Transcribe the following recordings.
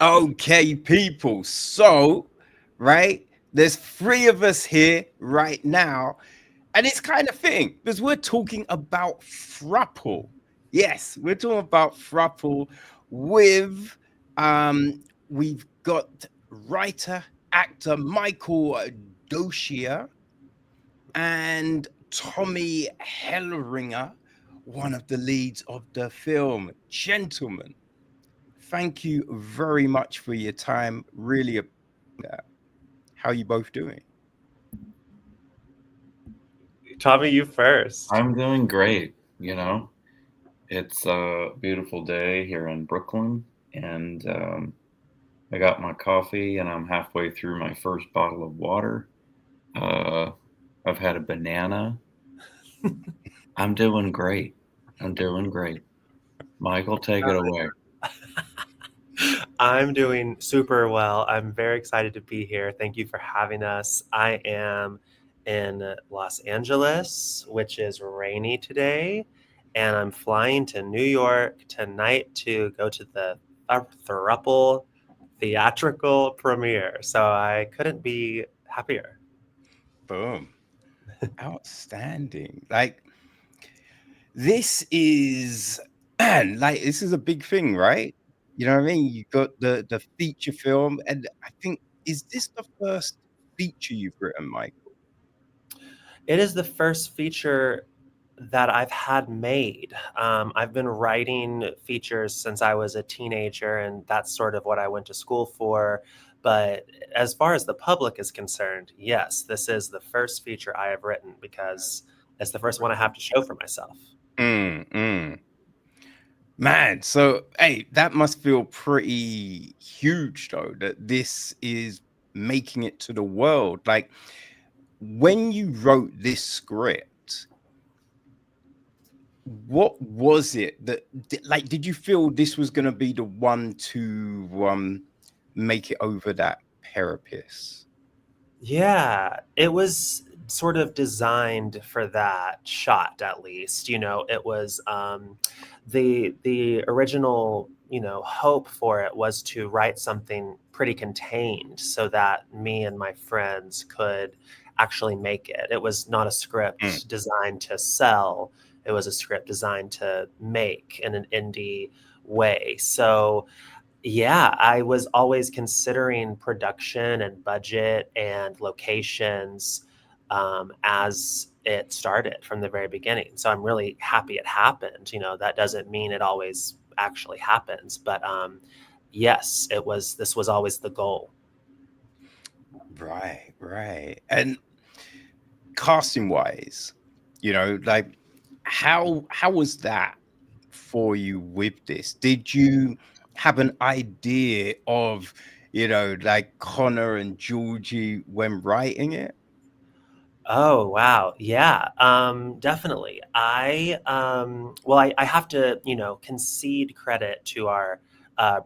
Okay, people. So, right, there's three of us here right now, and it's kind of fitting because we're talking about Throuple. Yes, we're talking about Throuple with we've got writer actor Michael Doshier and Tommy Heleringer, one of the leads of the film. Gentlemen, thank you very much for your time. Really appreciate that. How are you both doing? Tommy, you first. I'm doing great. It's a beautiful day here in Brooklyn, and I got my coffee, and I'm halfway through my first bottle of water. Uh, I've had a banana. I'm doing great. I'm doing great. Michael, take it away. I'm doing super well. I'm very excited to be here. Thank you for having us. I am in Los Angeles, which is rainy today, and I'm flying to New York tonight to go to the Throuple theatrical premiere. So I couldn't be happier. Boom. Outstanding. Like this is man, like this is a big thing, right? You know what I mean? You got the feature film, and I think is this the first feature you've written, Mike? It is the first feature that I've had made. I've been writing features since I was a teenager, and that's sort of what I went to school for. But as far as the public is concerned, yes, this is the first feature I have written because it's the first one I have to show for myself. Mm. Man, so hey, that must feel pretty huge though, that this is making it to the world. Like when you wrote this script, what was it that like did you feel this was going to be the one to make it over that precipice? Yeah, it was sort of designed for that shot, at least. It was the original, hope for it was to write something pretty contained so that me and my friends could actually make it. It was not a Mm. script designed to sell. It was a script designed to make in an indie way. So yeah, I was always considering production and budget and locations as it started from the very beginning. So I'm really happy it happened. That doesn't mean it always actually happens, but yes, it was. This was always the goal. Right. And casting wise, like how was that for you with this? Did you have an idea of, like Connor and Georgie when writing it? Oh, wow. Yeah, definitely. I have to, concede credit to our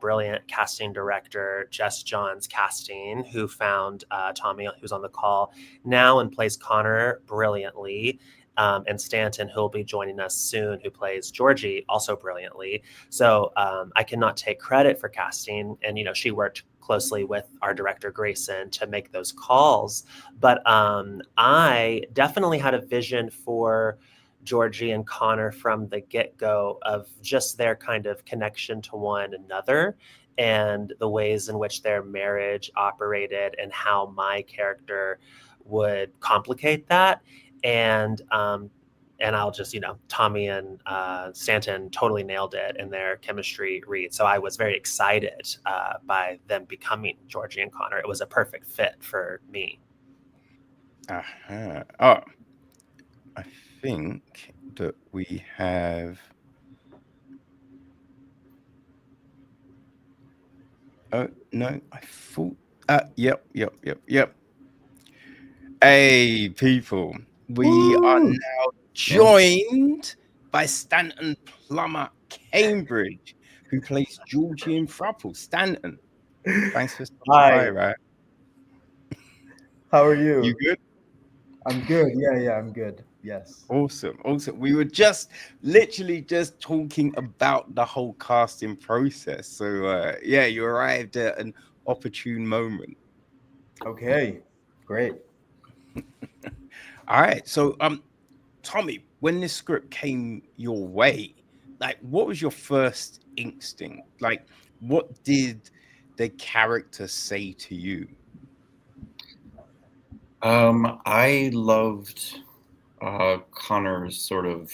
brilliant casting director, Jess Johns Casting, who found Tommy, who's on the call now and plays Connor brilliantly. And Stanton, who'll be joining us soon, who plays Georgie also brilliantly. So I cannot take credit for casting. And, she worked closely with our director, Greyson, to make those calls. But I definitely had a vision for Georgie and Connor from the get-go of just their kind of connection to one another and the ways in which their marriage operated and how my character would complicate that. And I'll just, Tommy and Stanton totally nailed it in their chemistry read. So I was very excited by them becoming Georgie and Connor. It was a perfect fit for me. Oh, I think that we have. Oh no, I thought. Yep. Hey, people, we are Woo! now Yeah. joined by Stanton Plummer-Cambridge, who plays Georgie in Throuple. Stanton, thanks for stopping by, Hi, right? how are You you? good? I'm good. Yeah, I'm good. Yes. Awesome. We were just literally just talking about the whole casting process. So yeah, you arrived at an opportune moment. Okay. Great. All right. So Tommy, when this script came your way, like what was your first instinct? Like what did the character say to you? I loved Connor's sort of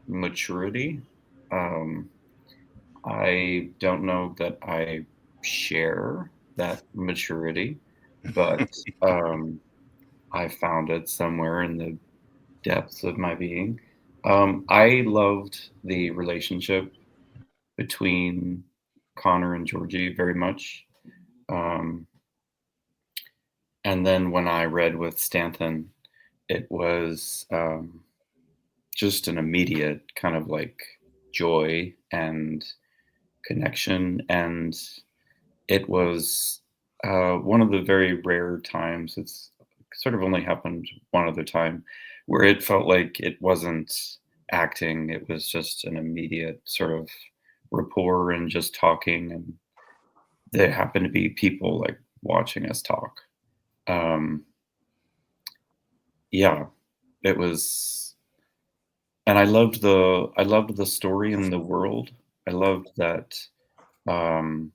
maturity. Um, I don't know that I share that maturity, but I found it somewhere in the depths of my being. I loved the relationship between Connor and Georgie very much. Um, and then when I read with Stanton, it was just an immediate kind of like joy and connection. And it was one of the very rare times, it's sort of only happened one other time, where it felt like it wasn't acting, it was just an immediate sort of rapport and just talking. And there happened to be people like watching us talk. Um, yeah, it was, and I loved the story and the world. I loved that um,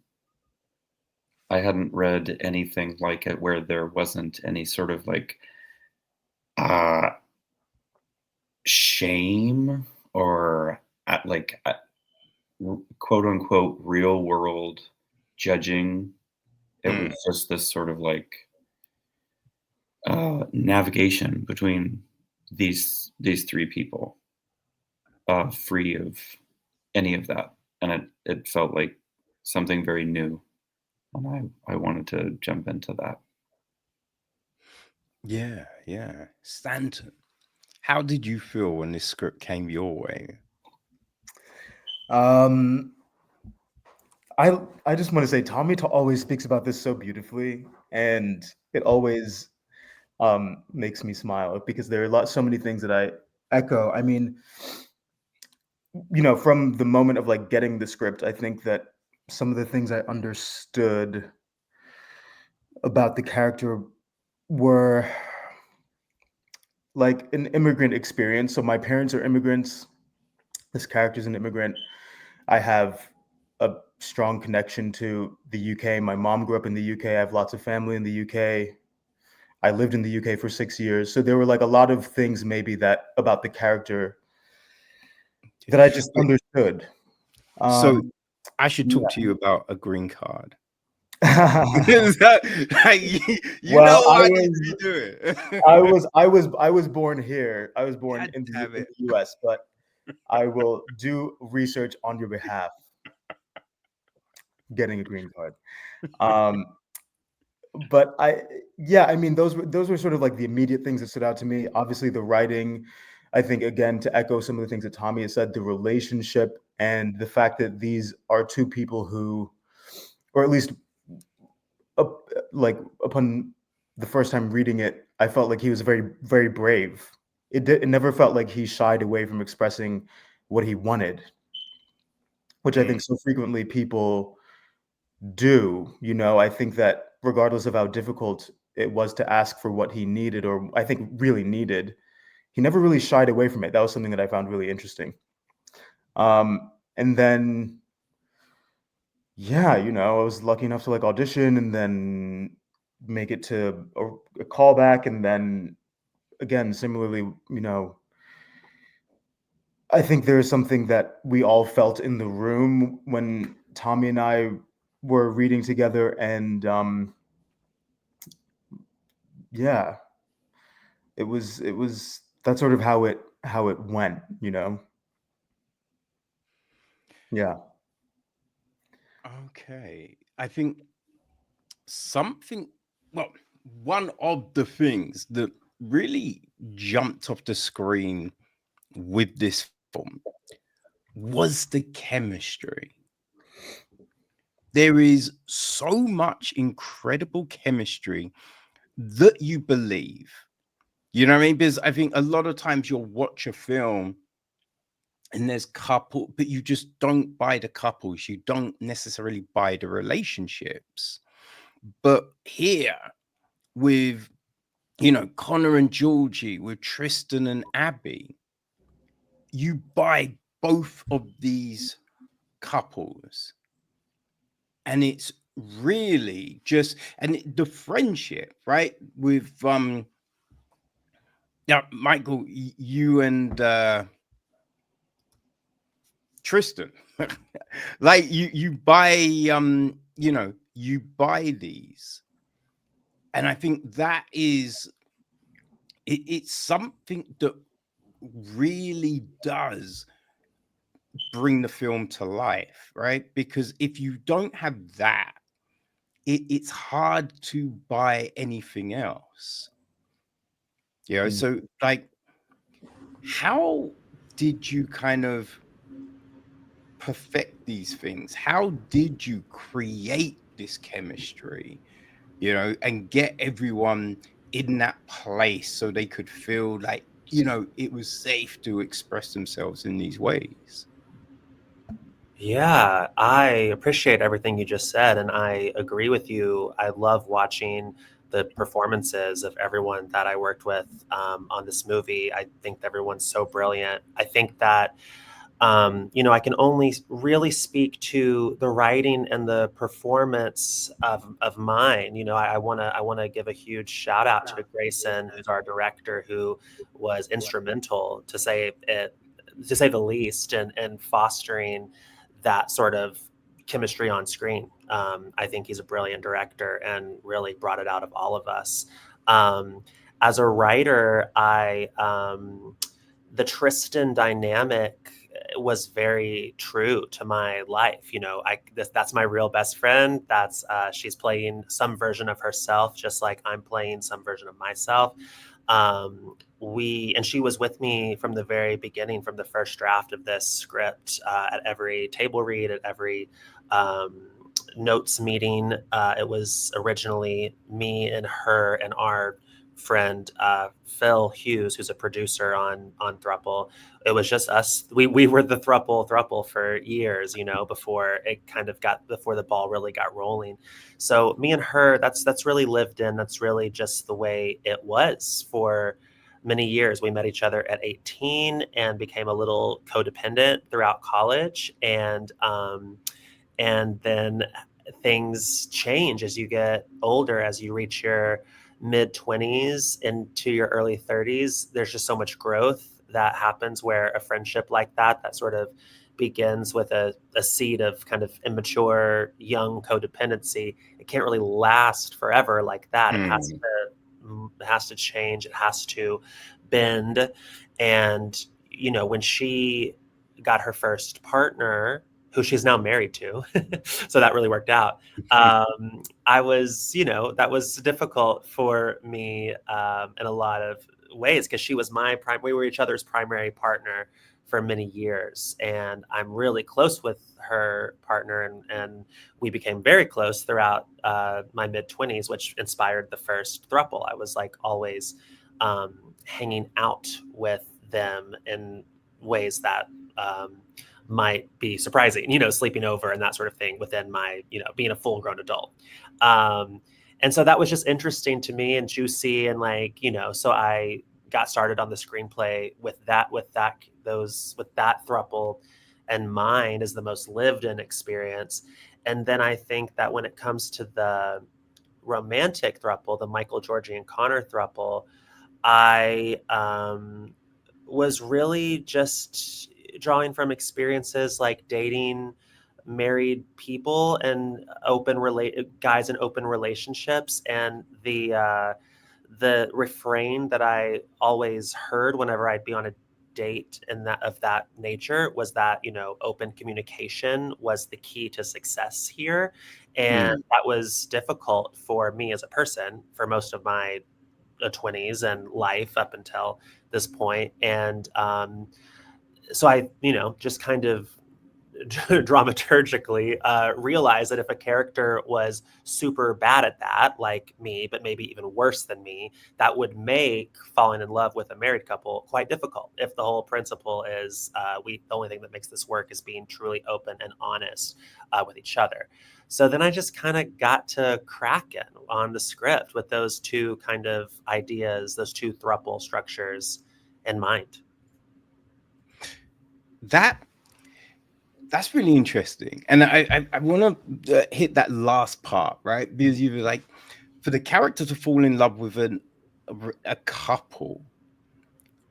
I hadn't read anything like it where there wasn't any sort of like uh, shame or quote unquote real world judging. It was just this sort of like navigation between these three people, free of any of that, and it felt like something very new, and I wanted to jump into that. Yeah, yeah. Stanton, how did you feel when this script came your way? Um, I just want to say Tommy always speaks about this so beautifully, and it always makes me smile because there are so many things that I echo. I mean, from the moment of like getting the script, I think that some of the things I understood about the character were like an immigrant experience. So my parents are immigrants. This character's an immigrant. I have a strong connection to the UK. My mom grew up in the UK. I have lots of family in the UK. I lived in the UK for 6 years. So there were like a lot of things maybe that about the character that I just understood. So I should talk to you about a green card. Is that, like, you know what I need to be doing. I was born here. I was born God in damn the it. US, but I will do research on your behalf. Getting a green card. But I mean, those were sort of like the immediate things that stood out to me. Obviously, the writing. I think again to echo some of the things that Tommy has said, the relationship and the fact that these are two people who, or at least, like upon the first time reading it, I felt like he was very very brave. It never felt like he shied away from expressing what he wanted, which I think so frequently people do. I think that regardless of how difficult it was to ask for what he needed, or I think really needed, he never really shied away from it. That was something that I found really interesting. And then, yeah, I was lucky enough to like audition and then make it to a callback. And then again, similarly, I think there is something that we all felt in the room when Tommy and I were reading together, and yeah, it was that's sort of how it went. Yeah. Okay. I think one of the things that really jumped off the screen with this film was the chemistry. There is so much incredible chemistry that you believe You know what I mean? Because I think a lot of times you'll watch a film and there's couple, but you just don't buy the couples. You don't necessarily buy the relationships. But here with, you know, Connor and Georgie, with Tristan and Abby, you buy both of these couples. And it's really just, and the friendship, right? With, yeah, Michael, you and Tristan, like you buy, you know, you buy these, and I think that is it's something that really does bring the film to life, right? Because if you don't have that, it's hard to buy anything else. You know, so like, how did you kind of perfect these things? How did you create this chemistry, you know, and get everyone in that place so they could feel like, you know, it was safe to express themselves in these ways? Yeah, I appreciate everything you just said, and I agree with you. I love watching the performances of everyone that I worked with on this movie. I think everyone's so brilliant. I think that you know, I can only really speak to the writing and the performance of mine. You know, I wanna give a huge shout out to Greyson, who's our director, who was instrumental to say the least, and fostering that sort of chemistry on screen. I think he's a brilliant director and really brought it out of all of us. As a writer, the Tristan dynamic was very true to my life. You know, that's my real best friend. That's she's playing some version of herself, just like I'm playing some version of myself. And she was with me from the very beginning, from the first draft of this script, at every table read, at every notes meeting. It was originally me and her and our friend Phil Hughes, who's a producer on Throuple. It was just us. We were the Throuple for years, you know, before the ball really got rolling. So me and her, that's really lived in. That's really just the way it was for many years. We met each other at 18 and became a little codependent throughout college, and then things change as you get older, as you reach your mid 20s into your early 30s. There's just so much growth that happens, where a friendship like that sort of begins with a seed of kind of immature young codependency, it can't really last forever like that. It has to change, it has to bend. And you know, when she got her first partner, who she's now married to, so that really worked out. I was, you know, that was difficult for me in a lot of ways, because she was we were each other's primary partner for many years, and I'm really close with her partner, and we became very close throughout my mid-20s, which inspired the first throuple. I was like always hanging out with them in ways that might be surprising, you know, sleeping over and that sort of thing within my, you know, being a full-grown adult. And so that was just interesting to me and juicy, and like, you know, so I got started on the screenplay with that throuple in mind as the most lived in experience. And then I think that when it comes to the romantic throuple, the Michael, Georgie, and Connor throuple, I was really just drawing from experiences like dating married people and guys in open relationships. And the refrain that I always heard whenever I'd be on a date of that nature was that, you know, open communication was the key to success here. And that was difficult for me as a person for most of my 20s and life up until this point. And so I, you know, just kind of dramaturgically realize that if a character was super bad at that, like me, but maybe even worse than me, that would make falling in love with a married couple quite difficult. If the whole principle is the only thing that makes this work is being truly open and honest with each other. So then I just kind of got to cracking on the script with those two kind of ideas, those two throuple structures in mind. That's really interesting, and I want to hit that last part, right? Because you were like, for the character to fall in love with a couple,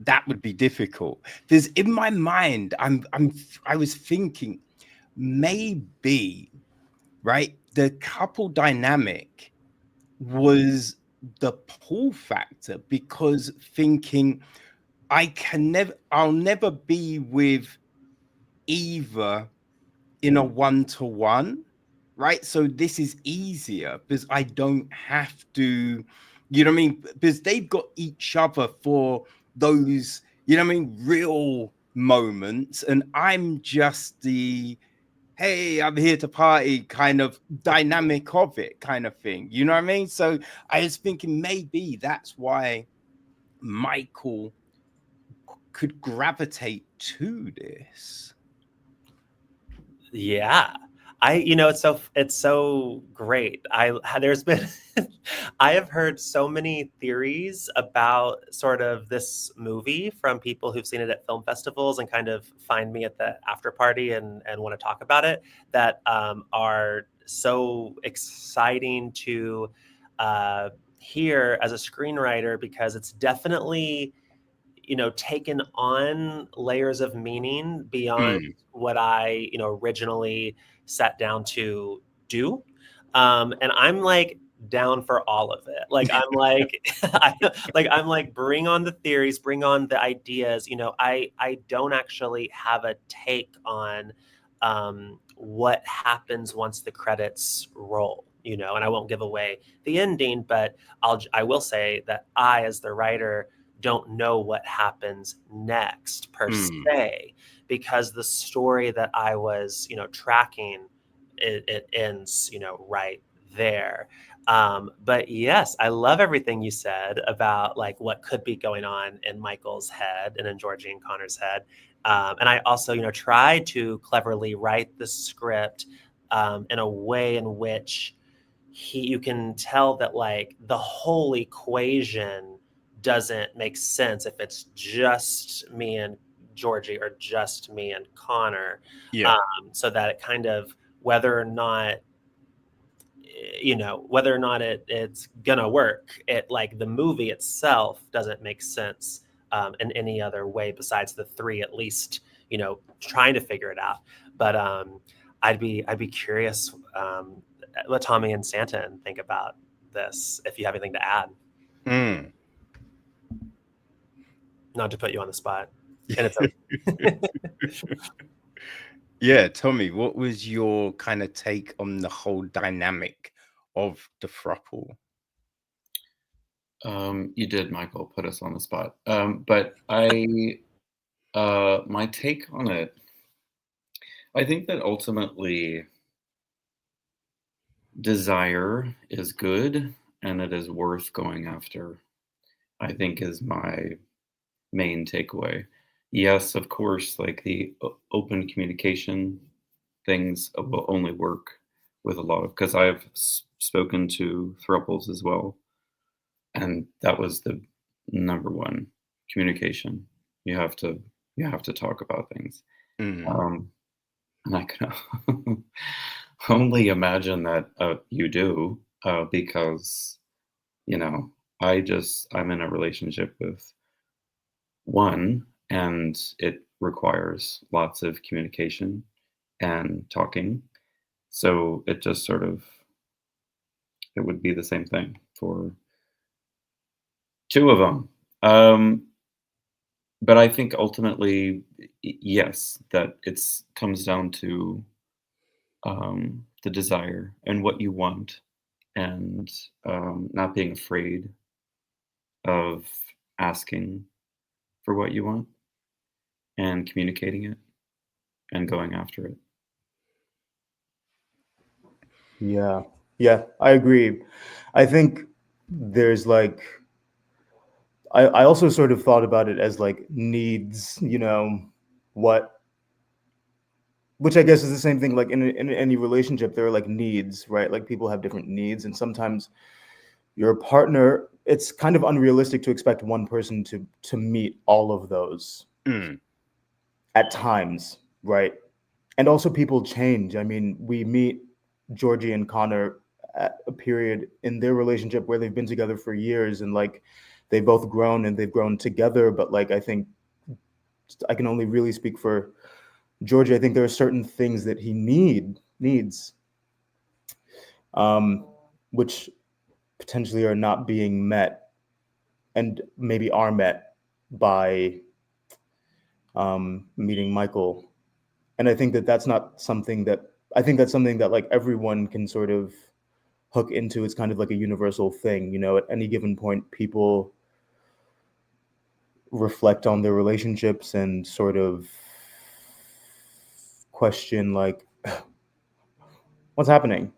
that would be difficult. Because in my mind, I was thinking maybe, right, the couple dynamic was the pull factor, because thinking I'll never be with either in a one-to-one, right? So this is easier because I don't have to, you know what I mean? Because they've got each other for those, you know what I mean, real moments, and I'm just the hey, I'm here to party kind of dynamic of it kind of thing. You know what I mean? So I was thinking maybe that's why Michael could gravitate to this. Yeah. It's so great. There's been I have heard so many theories about sort of this movie from people who've seen it at film festivals and kind of find me at the after party and want to talk about it, that are so exciting to hear as a screenwriter, because it's definitely, taken on layers of meaning beyond what I, originally sat down to do. And I'm like down for all of it. Like I'm like, I'm like, bring on the theories, bring on the ideas. I don't actually have a take on what happens once the credits roll. And I won't give away the ending, but I will say that I, as the writer, don't know what happens next per se, because the story that I was, tracking, it ends, right there. But yes, I love everything you said about like what could be going on in Michael's head and in Georgie and Connor's head. And I also, try to cleverly write the script in a way in which you can tell that like the whole equation doesn't make sense if it's just me and Georgie or just me and Connor. Yeah. So that it kind of, whether or not it's gonna work, it like the movie itself doesn't make sense in any other way besides the three, at least, trying to figure it out. But I'd be curious what Tommy and Stanton think about this, if you have anything to add. Not to put you on the spot. And it's okay. Yeah, Tommy, what was your kind of take on the whole dynamic of the throuple? You did, Michael, put us on the spot. But my take on it, I think that ultimately desire is good and it is worth going after, I think, is my main takeaway. Yes, of course, like the open communication things will only work with a lot of, because I've spoken to throuples as well, and that was the number one: communication. You have to talk about things. And I can only imagine that you do, because I'm in a relationship with one, and it requires lots of communication and talking. So it just sort of, it would be the same thing for two of them. But I think ultimately, yes, that comes down to the desire and what you want, and not being afraid of asking for what you want and communicating it and going after it. Yeah. Yeah, I agree. I think there's like, I also sort of thought about it as like needs, what, which I guess is the same thing. Like in any relationship, there are like needs, right? Like people have different needs, and sometimes your partner, it's kind of unrealistic to expect one person to meet all of those at times, right? And also people change. I mean, we meet Georgie and Connor at a period in their relationship where they've been together for years, and like they've both grown and they've grown together. But like, I think I can only really speak for Georgie. I think there are certain things that he needs, um, which potentially are not being met, and maybe are met by meeting Michael. And I think that that's not something that, I think that's something that like everyone can sort of hook into. It's kind of like a universal thing, at any given point, people reflect on their relationships and sort of question like, what's happening?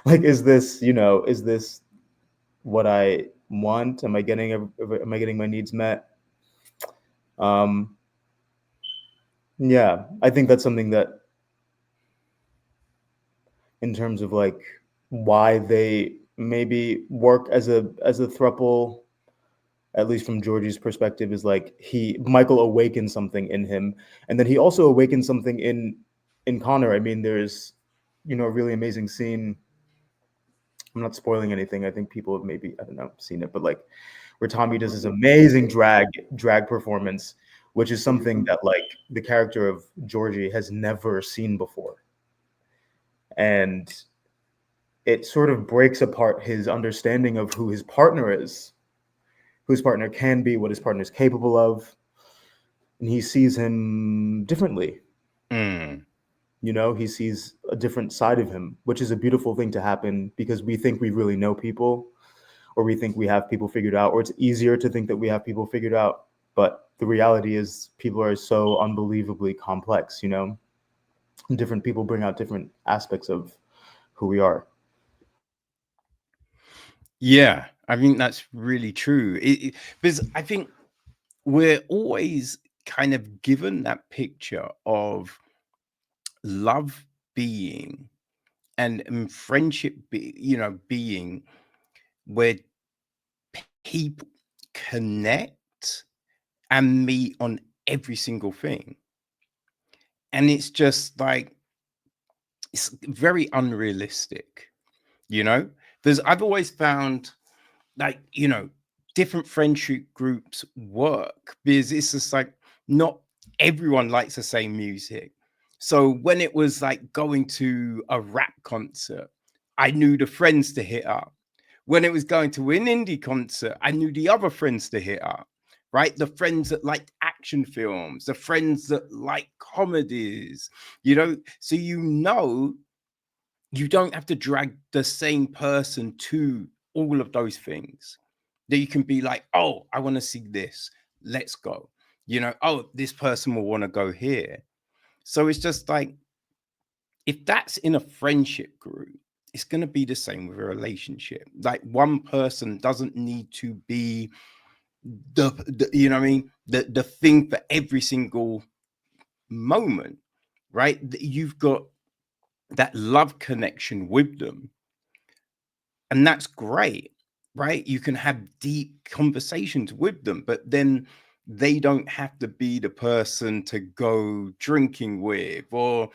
Like, is this, is this what I want? Am I getting my needs met? Yeah, I think that's something that, in terms of like why they maybe work as a throuple, at least from Georgie's perspective, is like Michael awakens something in him, and then he also awakens something in Connor. I mean, there's a really amazing scene. I'm not spoiling anything. I think people have maybe, I don't know, seen it, but like where Tommy does his amazing drag performance, which is something that like the character of Georgie has never seen before. And it sort of breaks apart his understanding of who his partner is, who his partner can be, what his partner is capable of. And he sees him differently. He sees a different side of him, which is a beautiful thing to happen, because we think we really know people, or we think we have people figured out, or it's easier to think that we have people figured out. But the reality is people are so unbelievably complex, and different people bring out different aspects of who we are. Yeah, I think that's really true. Because I think we're always kind of given that picture of love being and friendship being where people connect and meet on every single thing. And it's just like, it's very unrealistic, because I've always found like, different friendship groups work, because it's just like not everyone likes the same music. So when it was like going to a rap concert, I knew the friends to hit up. When it was going to an indie concert, I knew the other friends to hit up, right? The friends that liked action films, the friends that like comedies, so you don't have to drag the same person to all of those things. That you can be like, oh, I want to see this. Let's go. Oh, this person will want to go here. So it's just like, if that's in a friendship group, it's going to be the same with a relationship. Like, one person doesn't need to be the you know what I mean, the thing for every single moment, right? You've got that love connection with them, and that's great, right? You can have deep conversations with them, but then they don't have to be the person to go drinking with, or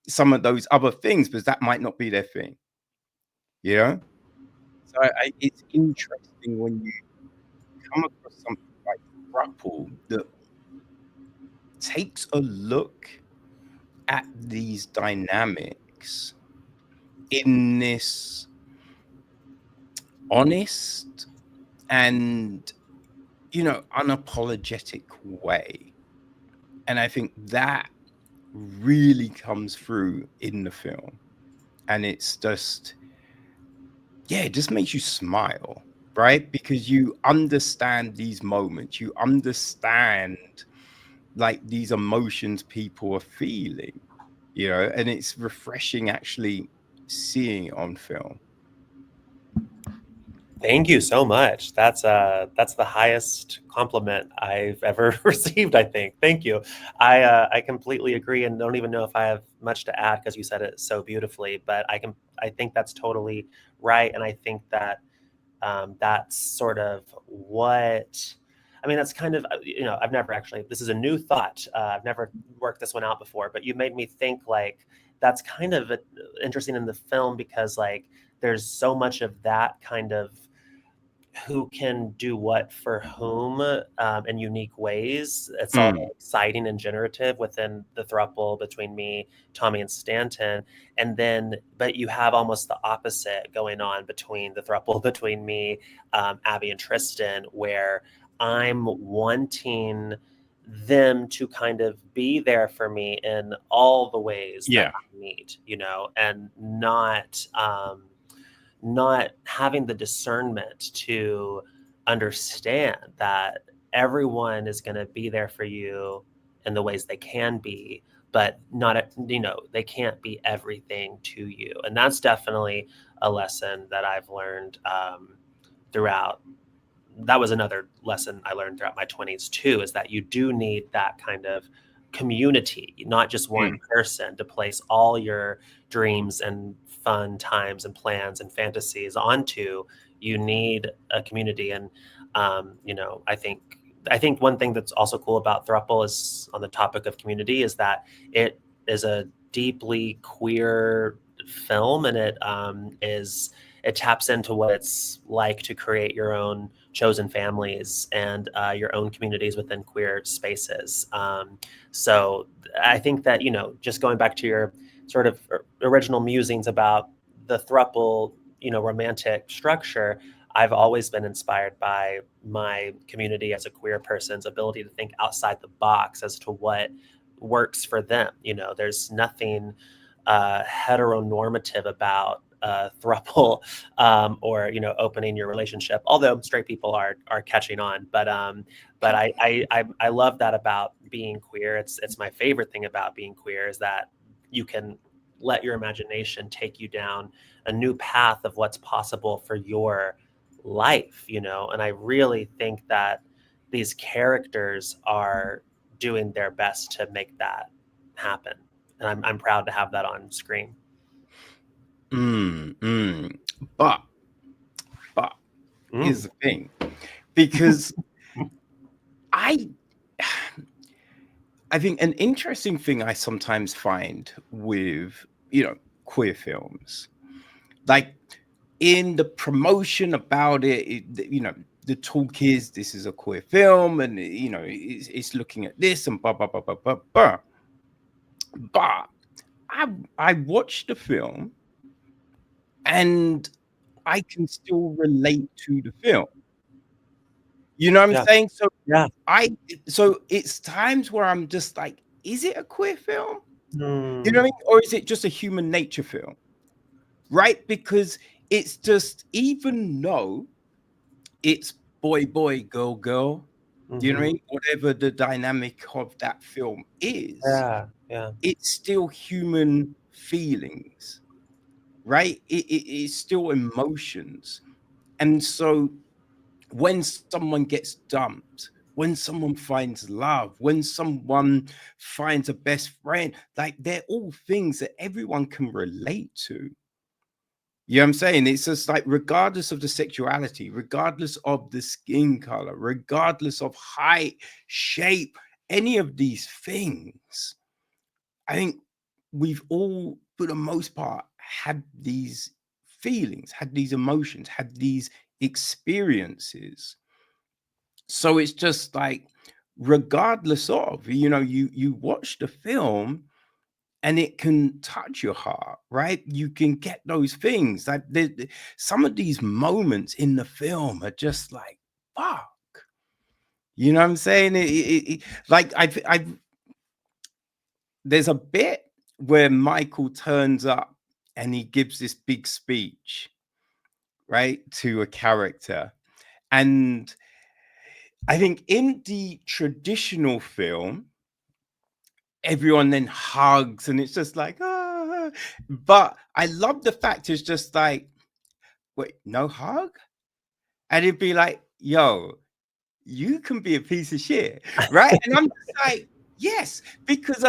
some of those other things, because that might not be their thing. So it's interesting when you come across something like Throuple that takes a look at these dynamics in this honest and unapologetic way. And I think that really comes through in the film. And it's just, yeah, it just makes you smile, right? Because you understand these moments, you understand like these emotions people are feeling, and it's refreshing actually seeing it on film. Thank you so much. That's the highest compliment I've ever received, I think. Thank you. I completely agree and don't even know if I have much to add because you said it so beautifully, but I think that's totally right. And I think that that's sort of what, I mean, that's kind of, I've never actually, this is a new thought. I've never worked this one out before, but you made me think like, that's kind of interesting in the film because like, there's so much of that kind of who can do what for whom in unique ways. It's all exciting and generative within the throuple between me, Tommy, and Stanton. And then, but you have almost the opposite going on between the throuple between me, Abby, and Tristan, where I'm wanting them to kind of be there for me in all the ways that I need, and not having the discernment to understand that everyone is going to be there for you in the ways they can be, but not, they can't be everything to you. And that's definitely a lesson that I've learned throughout. That was another lesson I learned throughout my 20s too, is that you do need that kind of community, not just one person to place all your dreams and fun times and plans and fantasies onto. You need a community. And, I think one thing that's also cool about Throuple is on the topic of community is that it is a deeply queer film, and it taps into what it's like to create your own chosen families and your own communities within queer spaces. So I think that, just going back to your sort of original musings about the throuple, romantic structure, I've always been inspired by my community as a queer person's ability to think outside the box as to what works for them. There's nothing heteronormative about throuple or opening your relationship, although straight people are catching on, but I love that about being queer. It's my favorite thing about being queer is that you can let your imagination take you down a new path of what's possible for your life, and I really think that these characters are doing their best to make that happen, and I'm proud to have that on screen. But here's the thing, because I think an interesting thing I sometimes find with, queer films, like in the promotion about it, the talk is this is a queer film and, it's looking at this and blah, blah, blah, blah, blah, blah. But I watched the film and I can still relate to the film. You know what I'm saying? So yeah, so it's times where I'm just like, is it a queer film? You know what I Mm. mean? Or is it just a human nature film? Right? Because it's just, even though it's boy, boy, girl, girl, do you know what I mean? Whatever the dynamic of that film is, Yeah. it's still human feelings, right? It's still emotions. And so when someone gets dumped, when someone finds love, when someone finds a best friend, like they're all things that everyone can relate to. You know what I'm saying? It's just like, regardless of the sexuality, regardless of the skin color, regardless of height, shape, any of these things, I think we've all, for the most part, had these feelings, had these emotions, had these experiences. So it's just like, regardless of, you watch the film and it can touch your heart, right? You can get those things. Like some of these moments in the film are just like, fuck. You know what I'm saying? Like there's a bit where Michael turns up and he gives this big speech, right, to a character. And I think in the traditional film, everyone then hugs, and it's just like, ah. But I love the fact it's just like, wait, no hug? And it'd be like, yo, you can be a piece of shit, right? And I'm just like, yes, because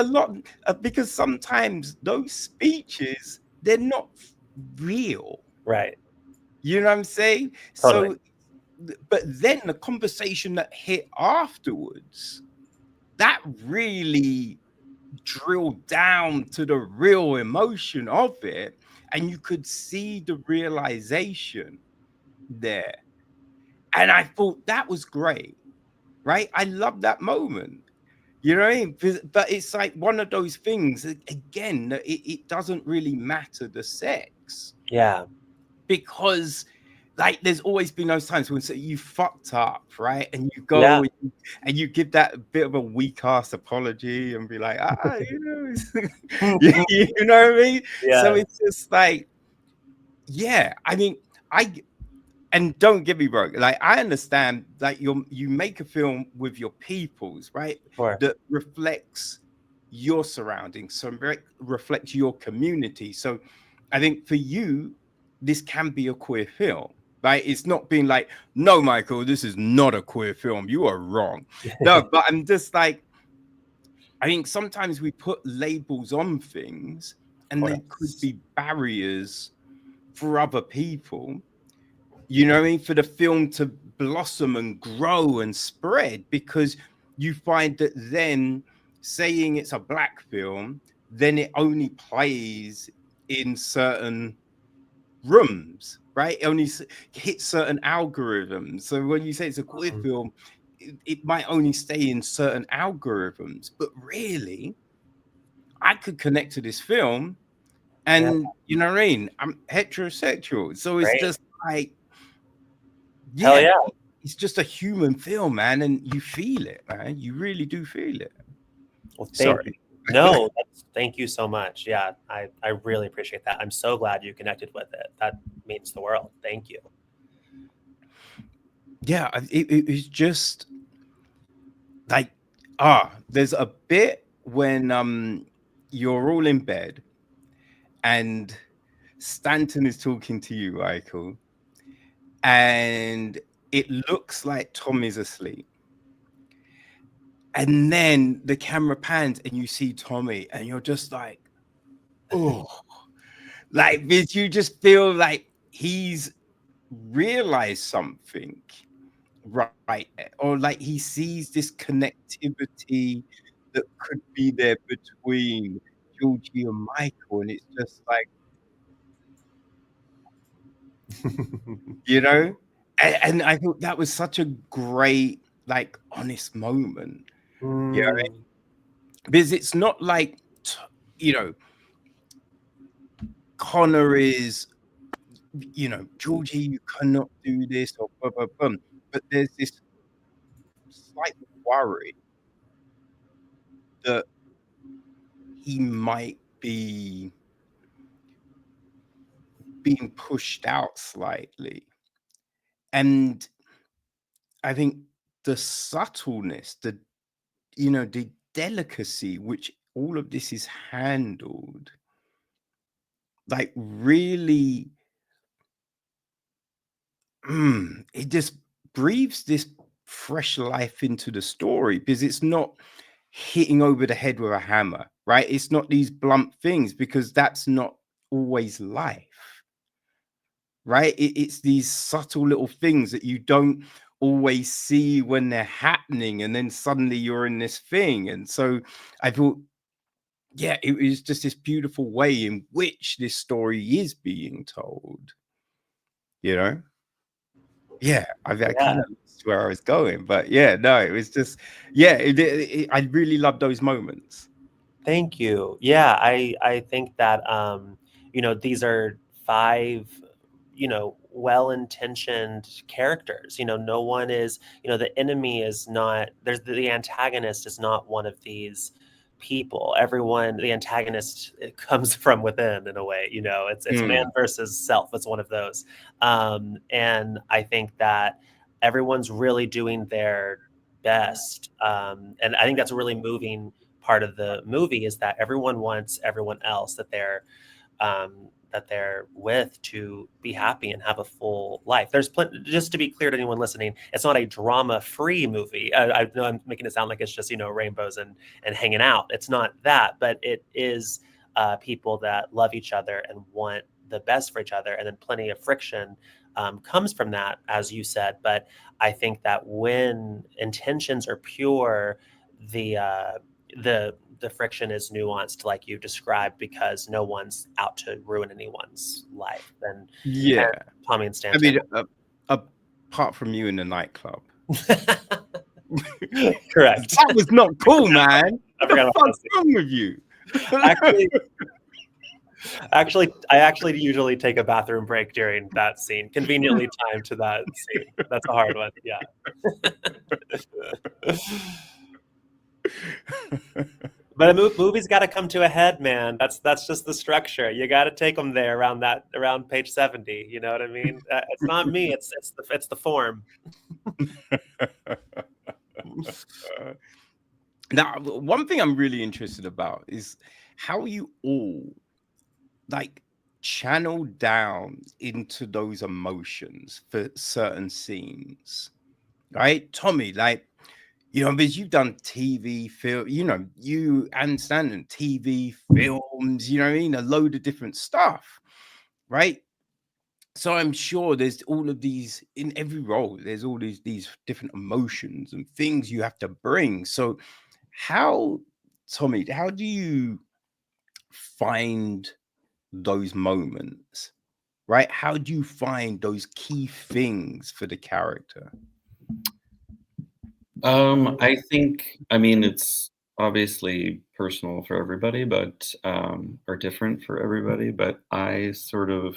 because sometimes those speeches, they're not real. Right. You know what I'm saying? Totally. So, but then the conversation that hit afterwards, that really drilled down to the real emotion of it, and you could see the realization there. And I thought that was great, right? I love that moment. You know what I mean? But it's like one of those things, again, that it doesn't really matter the sex. Yeah. Because like there's always been those times when you fucked up, right? And you go Yeah. and you give that bit of a weak ass apology and be like, you know, you know what I mean? Yeah. So it's just like, yeah, I mean, and don't get me wrong, like I understand like you make a film with your peoples, right? Sure. That reflects your surroundings, so reflects your community. So I think for you, this can be a queer film, right? It's not being like, no, Michael, this is not a queer film. You are wrong. No, but I'm just like, I think sometimes we put labels on things and they could be barriers for other people. You know what I mean? For the film to blossom and grow and spread, because you find that then saying it's a black film, then it only plays in certain rooms, right? It only hits certain algorithms. So when you say it's a queer film, it might only stay in certain algorithms. But really, I could connect to this film, and you know what I mean? I'm heterosexual. So it's just like, Hell yeah. It's just a human film, man, and you feel it, man. You really do feel it. Well, thank you. No, thank you so much. Yeah, I really appreciate that. I'm so glad you connected with it. That means the world. Thank you. Yeah, it was just like, there's a bit when you're all in bed and Stanton is talking to you, Michael, and it looks like Tom is asleep. And then the camera pans and you see Tommy, and you're just like, oh, like, did you just feel like he's realized something, right? Or like he sees this connectivity that could be there between Georgie and Michael, and it's just like, you know, and I thought that was such a great, like, honest moment. Yeah, because it's not like, you know, Connor is, you know, Georgie, you cannot do this, or blah, blah, blah. But there's this slight worry that he might be being pushed out slightly. And I think the subtleness, the delicacy which all of this is handled, like, really, it just breathes this fresh life into the story, because it's not hitting over the head with a hammer, right? It's not these blunt things, because that's not always life, right? It's these subtle little things that you don't always see when they're happening, and then suddenly you're in this thing. And so I thought, yeah, it was just this beautiful way in which this story is being told, you know? Yeah, I kind of lost where I was going, but yeah, no, it was just, yeah, I really love those moments. Thank you. Yeah, I think that these are 5, well-intentioned characters. No one is, the enemy is not, the antagonist is not one of these people. Everyone, the antagonist, it comes from within, in a way. It's man versus self. It's one of those. And I think that everyone's really doing their best. And I think that's a really moving part of the movie is that everyone wants everyone else that they're with to be happy and have a full life. There's just to be clear to anyone listening, it's not a drama-free movie. I know I'm making it sound like it's just, rainbows and hanging out. It's not that, but it is people that love each other and want the best for each other, and then plenty of friction comes from that, as you said. But I think that when intentions are pure, the friction is nuanced, like you described, because no one's out to ruin anyone's life. And Tommy and Stanton. I mean, apart from you in the nightclub. Correct. That was not cool, man. I forgot about What's wrong with you? Actually, I usually take a bathroom break during that scene. Conveniently timed to that scene. That's a hard one. Yeah. But a movie's got to come to a head, man. That's just the structure. You got to take them there around page 70. You know what I mean? It's not me. It's the form. Now, one thing I'm really interested about is how you all channel down into those emotions for certain scenes, right? Tommy, because you've done TV, film, you and Stanton, TV, films, you know what I mean? A load of different stuff, right? So I'm sure there's all of these, in every role, there's all these different emotions and things you have to bring. So Tommy, how do you find those moments, right? How do you find those key things for the character? I think, it's obviously personal for everybody, but or different for everybody. But I sort of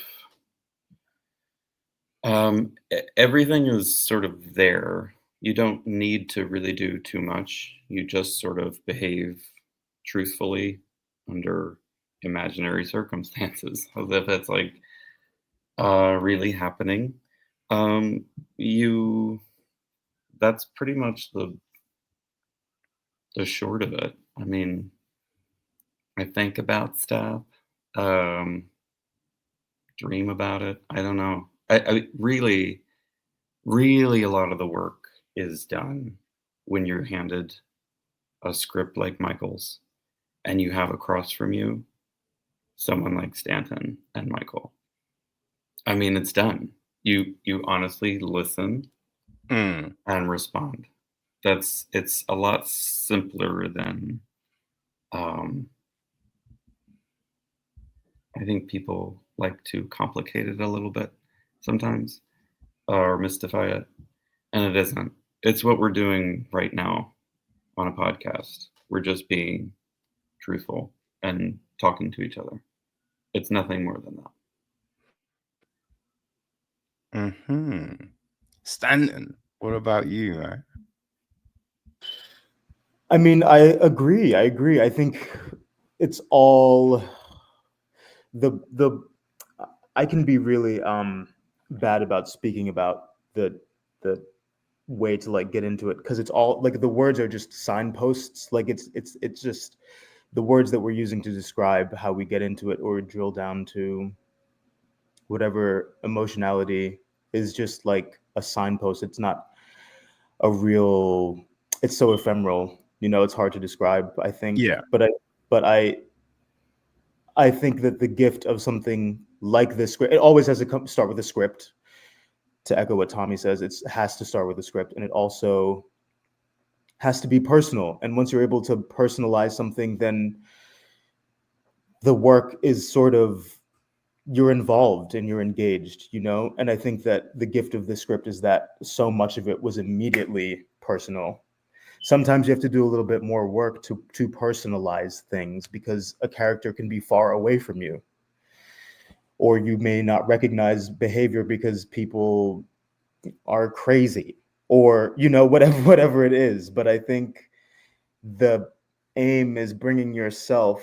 everything is sort of there. You don't need to really do too much. You just sort of behave truthfully under imaginary circumstances, as if it's really happening. That's pretty much the short of it. I think about stuff, dream about it. I don't know. I really, really, a lot of the work is done when you're handed a script like Michael's and you have across from you someone like Stanton and Michael. It's done. You honestly listen and respond. It's a lot simpler than I think people like to complicate it a little bit sometimes or mystify it, and it isn't. It's what we're doing right now on a podcast. We're just being truthful and talking to each other. It's nothing more than that. Stanton, what about you, right? I agree. I think it's all the I can be really bad about speaking about the way to get into it, because it's all the words are just signposts. It's just the words that we're using to describe how we get into it or drill down to whatever emotionality is just a signpost. It's not a real, it's so ephemeral, it's hard to describe, I think. Yeah. But I think that the gift of something like this script, it always has to start with a script. To echo what Tommy says, it has to start with a script, and it also has to be personal. And once you're able to personalize something, then the work is sort of, you're involved and you're engaged, And I think that the gift of the script is that so much of it was immediately personal. Sometimes you have to do a little bit more work to personalize things, because a character can be far away from you, or you may not recognize behavior because people are crazy, or whatever it is. But I think the aim is bringing yourself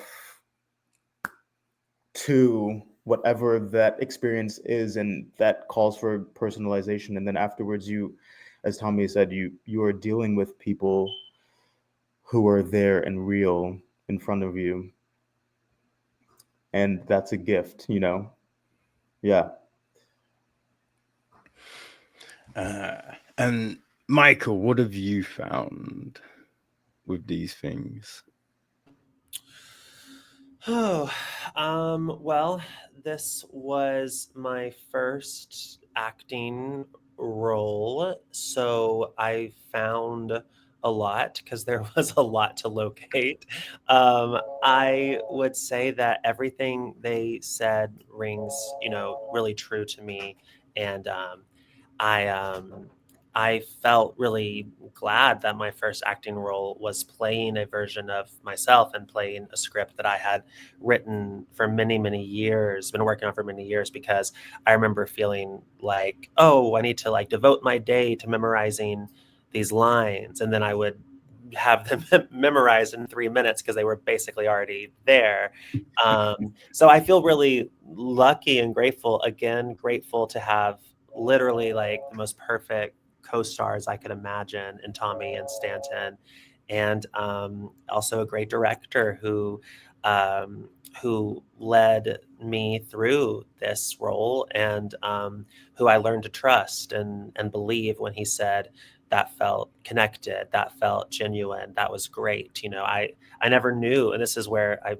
to whatever that experience is, and that calls for personalization. And then afterwards, you, as Tommy said, you are dealing with people who are there and real in front of you. And that's a gift, you know? Yeah. And Michael, what have you found with these things? Oh, well, this was my first acting role, so I found a lot because there was a lot to locate. I would say that everything they said rings, really true to me, and I um, I felt really glad that my first acting role was playing a version of myself and playing a script that I had written for many, many years, been working on for many years, because I remember feeling like, oh, I need to like devote my day to memorizing these lines. And then I would have them memorized in 3 minutes because they were basically already there. So I feel really lucky and grateful, again, grateful to have literally like the most perfect co-stars I could imagine in Tommy and Stanton, and also a great director who led me through this role, and who I learned to trust and believe when he said that felt connected, that felt genuine, that was great. I never knew, and this is where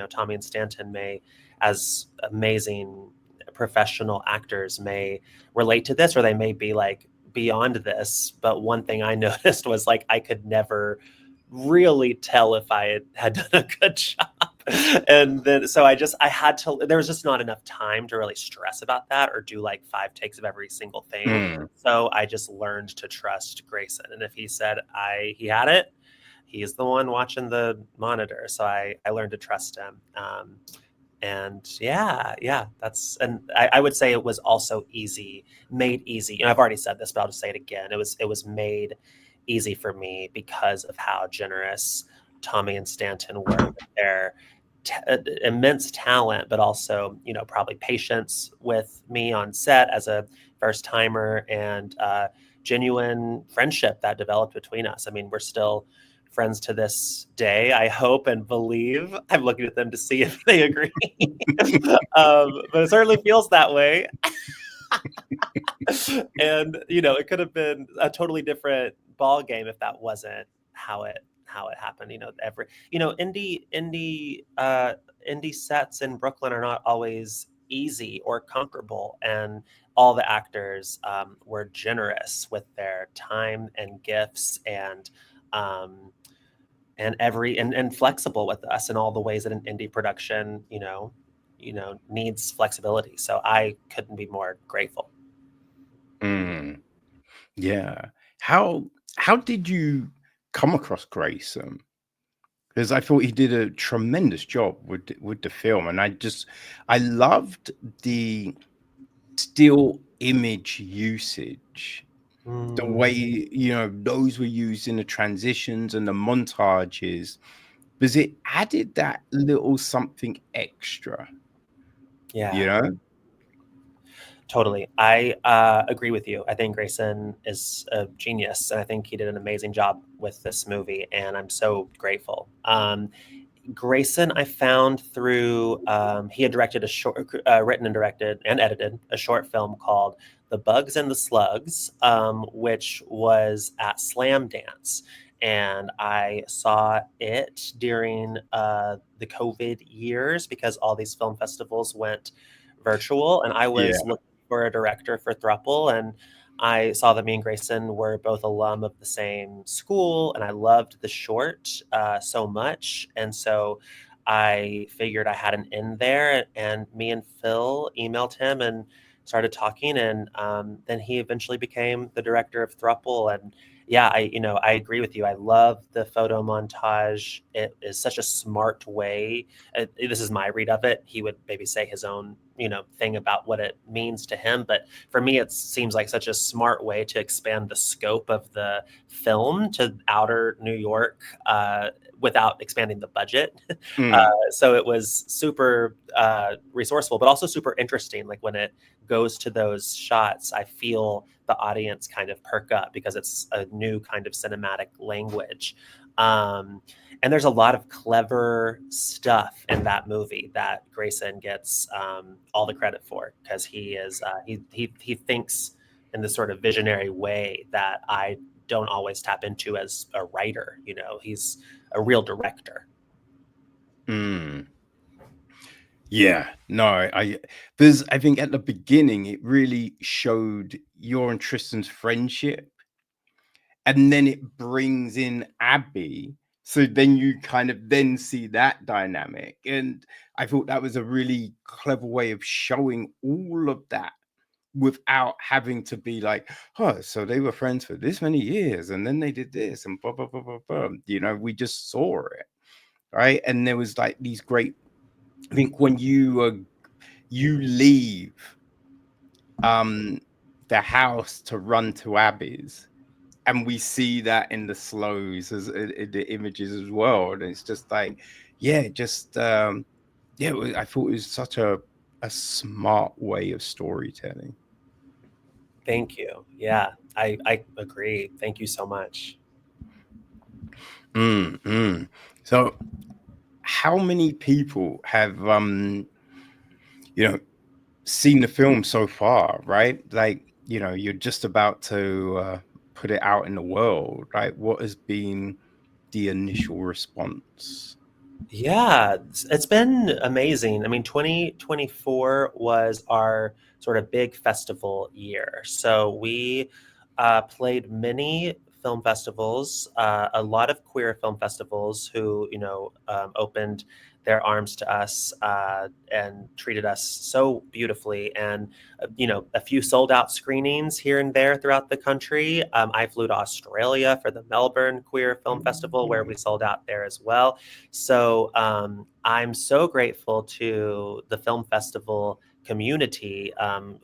Tommy and Stanton may, as amazing professional actors, may relate to this, or they may be like beyond this. But one thing I noticed was like I could never really tell if I had done a good job. And then so I had to, there was just not enough time to really stress about that or do like 5 takes of every single thing. So I just learned to trust Greyson. And if he said he had it, he's the one watching the monitor. So I learned to trust him. And I would say it was also made easy. I've already said this, but I'll just say it again. It was made easy for me because of how generous Tommy and Stanton were with their immense talent, but also, probably patience with me on set as a first timer, and genuine friendship that developed between us. I mean, we're still friends to this day, I hope and believe. I'm looking at them to see if they agree. But it certainly feels that way. And it could have been a totally different ball game if that wasn't how it happened. Indie sets in Brooklyn are not always easy or comfortable, and all the actors were generous with their time and gifts, and flexible with us in all the ways that an indie production needs flexibility. So I couldn't be more grateful. Yeah. How did you come across Greyson? Because I thought he did a tremendous job with the film, and I loved the still image usage, the way those were used in the transitions and the montages, because it added that little something extra. Yeah. Totally. I agree with you. I think Greyson is a genius, and I think he did an amazing job with this movie, and I'm so grateful. Greyson, I found through, he had directed written and directed and edited a short film called The Bugs and the Slugs, which was at Slam Dance. And I saw it during the COVID years because all these film festivals went virtual, and I was looking for a director for Throuple, and I saw that me and Greyson were both alum of the same school, and I loved the short so much. And so I figured I had an in there, and me and Phil emailed him and started talking, and then he eventually became the director of Throuple. And yeah, I agree with you. I love the photo montage. It is such a smart way. This is my read of it. He would maybe say his own, thing about what it means to him. But for me, it seems like such a smart way to expand the scope of the film to outer New York without expanding the budget. So it was super resourceful, but also super interesting. Like when it goes to those shots, I feel the audience kind of perk up because it's a new kind of cinematic language. And there's a lot of clever stuff in that movie that Greyson gets all the credit for, because he is he thinks in this sort of visionary way that I don't always tap into as a writer. You know, he's a real director. Yeah, no, I think at the beginning it really showed your and Tristan's friendship, and then it brings in Abby. So then you kind of then see that dynamic. And I thought that was a really clever way of showing all of that without having to be like, oh, so they were friends for this many years and then they did this and blah, blah, blah, blah, blah. You know, we just saw it. Right. And there was like these great, I think when you leave the house to run to Abby's, and we see that in the slows as in the images as well, and it's just like, yeah, just yeah, I thought it was such a smart way of storytelling. Thank you. Yeah, I agree. Thank you so much. So how many people have you know, seen the film so far, right? Like, you know, you're just about to put it out in the world, right? What has been the initial response? Yeah, it's been amazing. I mean, 2024 was our sort of big festival year. So we played many film festivals, a lot of queer film festivals who, you know, opened their arms to us and treated us so beautifully. And, you know, a few sold out screenings here and there throughout the country. I flew to Australia for the Melbourne Queer Film Festival, where we sold out there as well. So I'm so grateful to the film festival community,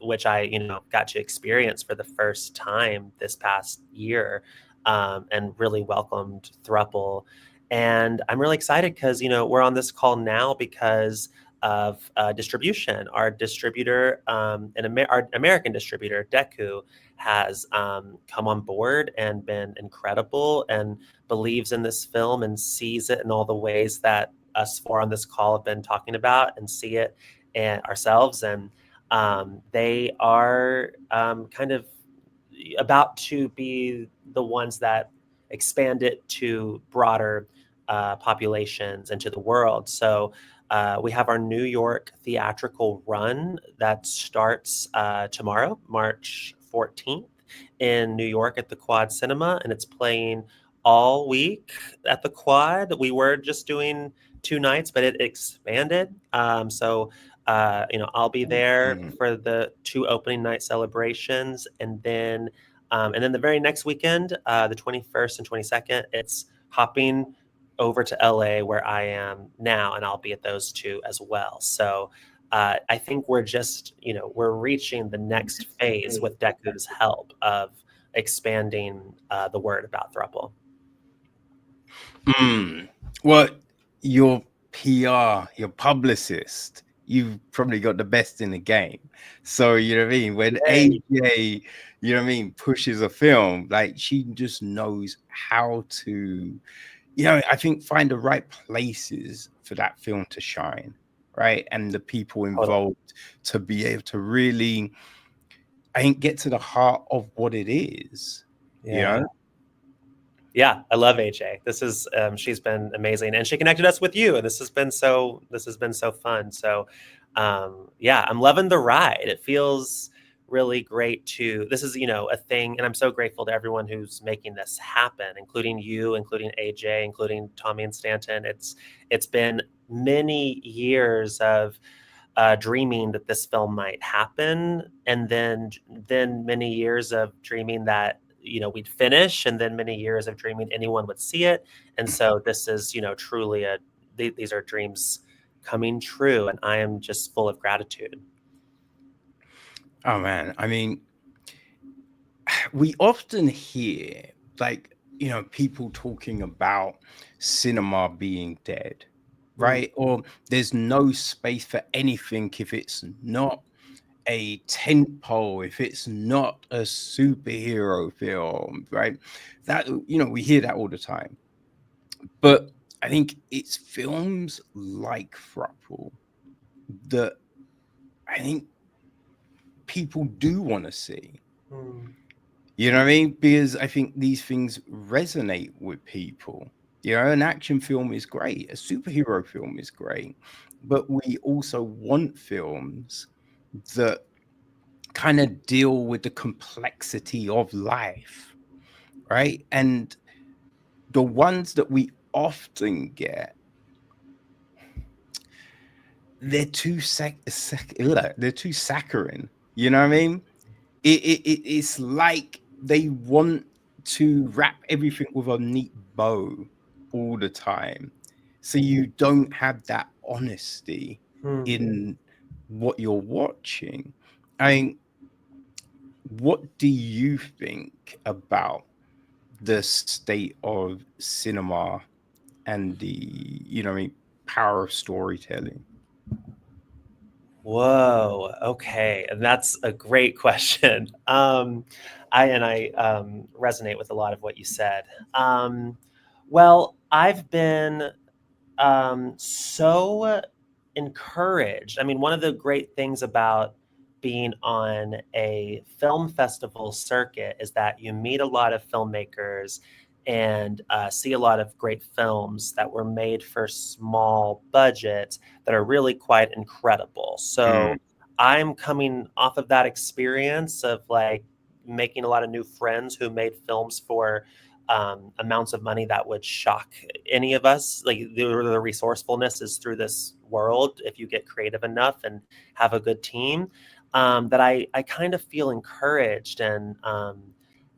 which I, you know, got to experience for the first time this past year, and really welcomed Throuple. And I'm really excited because, you know, we're on this call now because of distribution. Our distributor, our American distributor, Deku, has come on board and been incredible and believes in this film and sees it in all the ways that us four on this call have been talking about, and see it and ourselves. And they are kind of about to be the ones that expand it to broader populations and to the world. So we have our New York theatrical run that starts tomorrow, March 14th, in New York at the Quad Cinema, and it's playing all week at the Quad. We were just doing 2 nights, but it expanded. So you know, I'll be there for the 2 opening night celebrations, and then the very next weekend, the 21st and 22nd, it's hopping over to LA where I am now, and I'll be at those 2 as well. So I think we're just, you know, we're reaching the next phase with Deku's help of expanding the word about Throuple. Well, your PR, your publicist, you've probably got the best in the game. So, you know what I mean? When AJ, you know what I mean, pushes a film, like she just knows how to, you know, I think find the right places for that film to shine, right? And the people involved to be able to really, I think, get to the heart of what it is, you know? Yeah, I love AJ. This is she's been amazing, and she connected us with you, and this has been so fun. So yeah, I'm loving the ride. It feels really great to, this is, you know, a thing, and I'm so grateful to everyone who's making this happen, including you, including AJ, including Tommy and Stanton. It's been many years of dreaming that this film might happen, and then many years of dreaming that, you know, we'd finish, and then many years of dreaming anyone would see it. And so this is, you know, truly these are dreams coming true, and I am just full of gratitude. Oh man, I mean, we often hear, like, you know, people talking about cinema being dead, right? Or there's no space for anything if it's not a tentpole, if it's not a superhero film, right? That, you know, we hear that all the time. But I think it's films like Throuple that I think people do want to see. You know what I mean? Because I think these things resonate with people. You know, an action film is great, a superhero film is great, but we also want films that kind of deal with the complexity of life, right? And the ones that we often get, they're too they're too saccharine. You know what I mean? It's like they want to wrap everything with a neat bow all the time, so you don't have that honesty in what you're watching. I mean, what do you think about the state of cinema and the, you know, what I mean, power of storytelling? Whoa. Okay, and that's a great question. I resonate with a lot of what you said. Well, I've been so encouraged. I mean, one of the great things about being on a film festival circuit is that you meet a lot of filmmakers and see a lot of great films that were made for small budgets that are really quite incredible. So I'm coming off of that experience of like making a lot of new friends who made films for amounts of money that would shock any of us. Like the resourcefulness is through this world if you get creative enough and have a good team. That I kind of feel encouraged and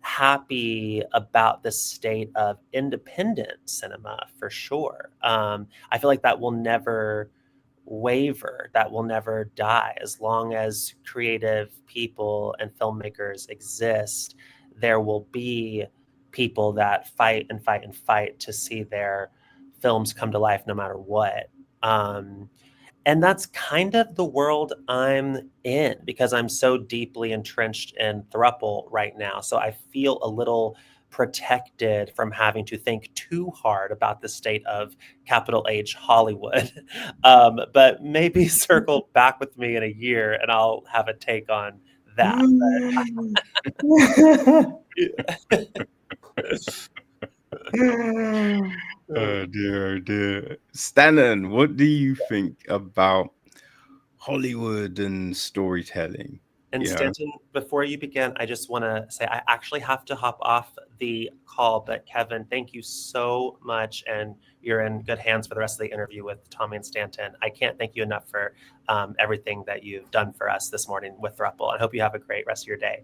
happy about the state of independent cinema for sure. I feel like that will never waver, that will never die. As long as creative people and filmmakers exist, there will be people that fight and fight and fight to see their films come to life no matter what. And that's kind of the world I'm in because I'm so deeply entrenched in Throuple right now. So I feel a little protected from having to think too hard about the state of capital H Hollywood. But maybe circle back with me in a year and I'll have a take on that. Oh dear, oh dear. Stanton, what do you think about Hollywood and storytelling? And You know? Stanton, before you begin, I just want to say I actually have to hop off the call, but Kevin, thank you so much, and you're in good hands for the rest of the interview with Tommy and Stanton. I can't thank you enough for everything that you've done for us this morning with Throuple. I hope you have a great rest of your day.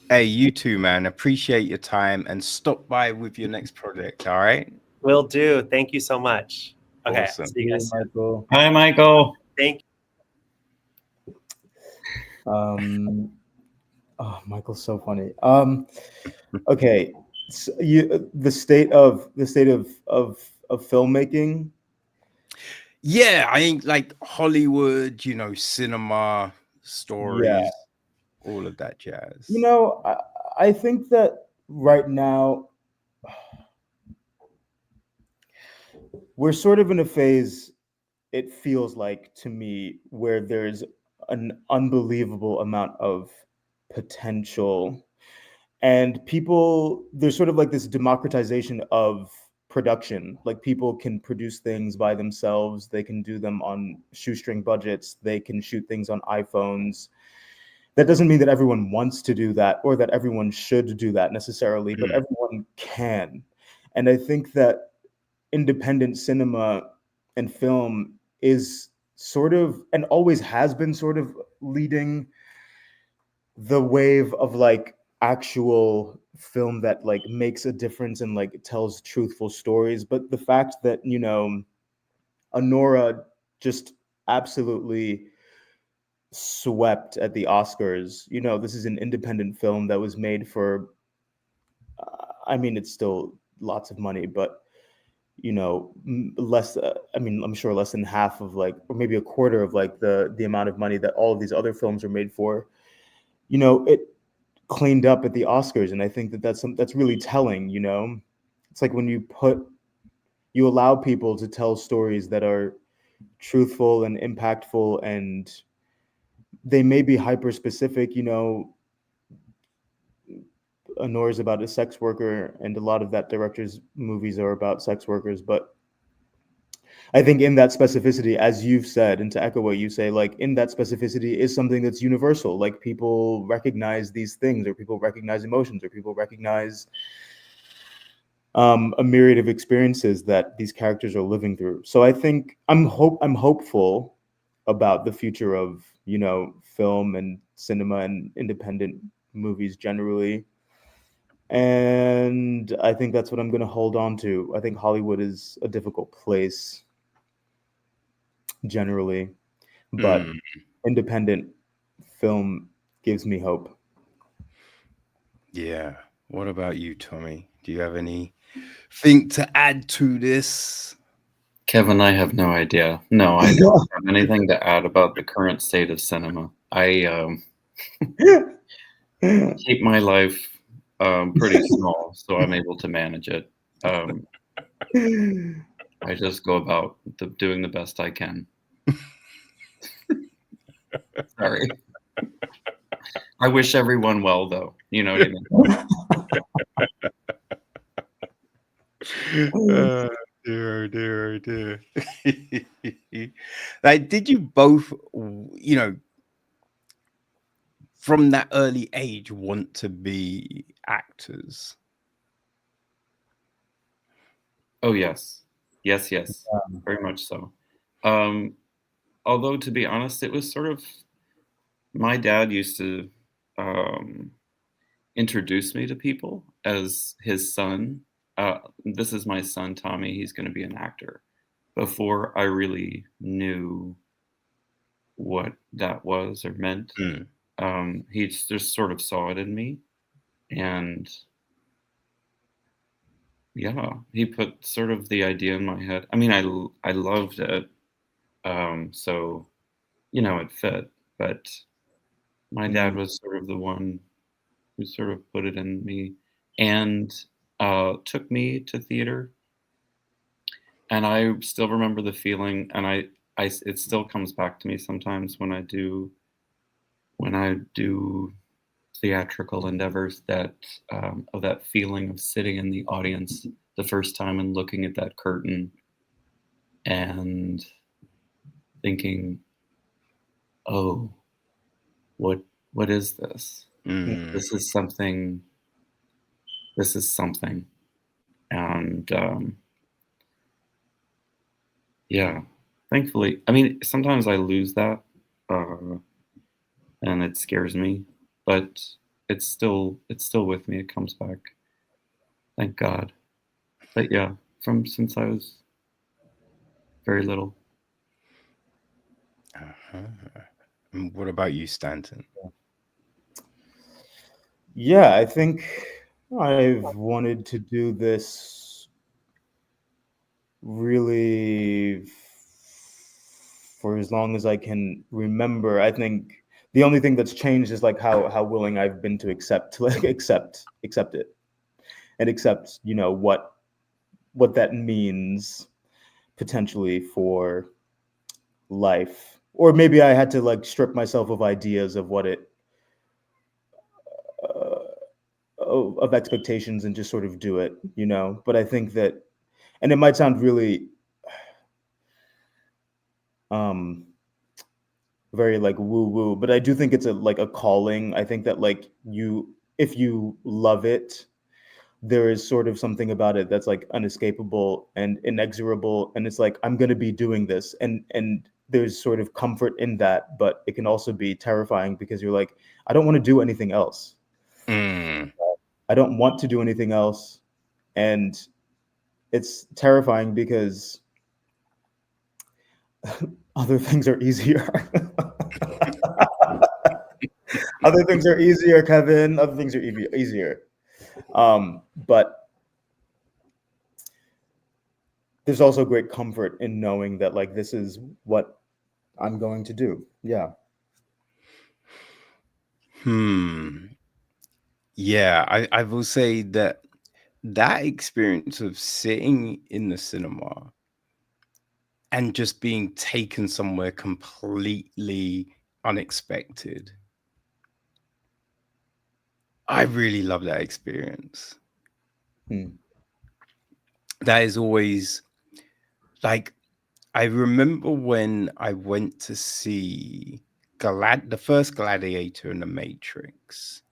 Hey, you too, man. Appreciate your time and stop by with your next project. All right. Will do. Thank you so much. Okay. Awesome. See you guys soon. Michael. Hi, Michael. Thank you. Oh, Michael's so funny. Okay, so the state of filmmaking. Yeah, I think like Hollywood, you know, cinema, stories, all of that jazz. You know, I think that right now we're sort of in a phase, it feels like to me, where there's an unbelievable amount of potential, and there's sort of like this democratization of production. Like people can produce things by themselves, they can do them on shoestring budgets, they can shoot things on iPhones. That doesn't mean that everyone wants to do that or that everyone should do that necessarily, but everyone can. And I think that independent cinema and film is sort of, and always has been sort of, leading the wave of like actual film that like makes a difference and like tells truthful stories. But the fact that, you know, Anora just absolutely swept at the Oscars. You know, this is an independent film that was made for, I mean, it's still lots of money, but you know, less. I mean, I'm sure less than half of like, or maybe a quarter of like the amount of money that all of these other films are made for. You know, it cleaned up at the Oscars, and I think that that's really telling. You know, it's like when you put you allow people to tell stories that are truthful and impactful, and they may be hyper specific. Honor is about a sex worker, and a lot of that director's movies are about sex workers. But I think in that specificity, as you've said, and to echo what you say, like in that specificity is something that's universal. Like people recognize these things, or people recognize emotions, or people recognize a myriad of experiences that these characters are living through. So I think I'm hopeful about the future of film and cinema and independent movies generally. And I think that's what I'm going to hold on to. I think Hollywood is a difficult place generally, but independent film gives me hope. Yeah. What about you, Tommy? Do you have anything to add to this? Kevin, I have no idea. No, I don't have anything to add about the current state of cinema. I keep my life pretty small, so I'm able to manage it. I just go about doing the best I can. Sorry. I wish everyone well, though. You know what I mean? Dear, dear, dear. Like, did you both, from that early age, want to be actors? Oh, yes. Yes. Very much so. Although, to be honest, it was sort of, my dad used to introduce me to people as his son. This is my son, Tommy. He's going to be an actor. Before I really knew what that was or meant, he just sort of saw it in me. And yeah, he put sort of the idea in my head. I mean, I loved it. So, it fit. But my dad was sort of the one who sort of put it in me and took me to theater. And I still remember the feeling, and it still comes back to me sometimes when I do theatrical endeavors, that of that feeling of sitting in the audience the first time and looking at that curtain and thinking, oh, what is this? This is something. And yeah, thankfully, I mean, sometimes I lose that, and it scares me, but it's still with me. It comes back, thank God. But yeah, since I was very little. And what about you, Stanton? Yeah, I think I've wanted to do this really for as long as I can remember. I think the only thing that's changed is like how willing I've been to accept it and accept, what that means potentially for life. Or maybe I had to like strip myself of ideas of what it of expectations and just sort of do it, But I think that, and it might sound really very like woo woo, but I do think it's a calling. I think that like if you love it, there is sort of something about it that's like unescapable and inexorable, and it's like, I'm going to be doing this, and there's sort of comfort in that, but it can also be terrifying because you're like, I don't want to do anything else. I don't want to do anything else, and it's terrifying because other things are easier. Other things are easier, Kevin. Other things are easier. But there's also great comfort in knowing that like this is what I'm going to do. Yeah. Yeah, I will say that that experience of sitting in the cinema and just being taken somewhere completely unexpected. I really love that experience. That is always like, I remember when I went to see the first Gladiator in the Matrix.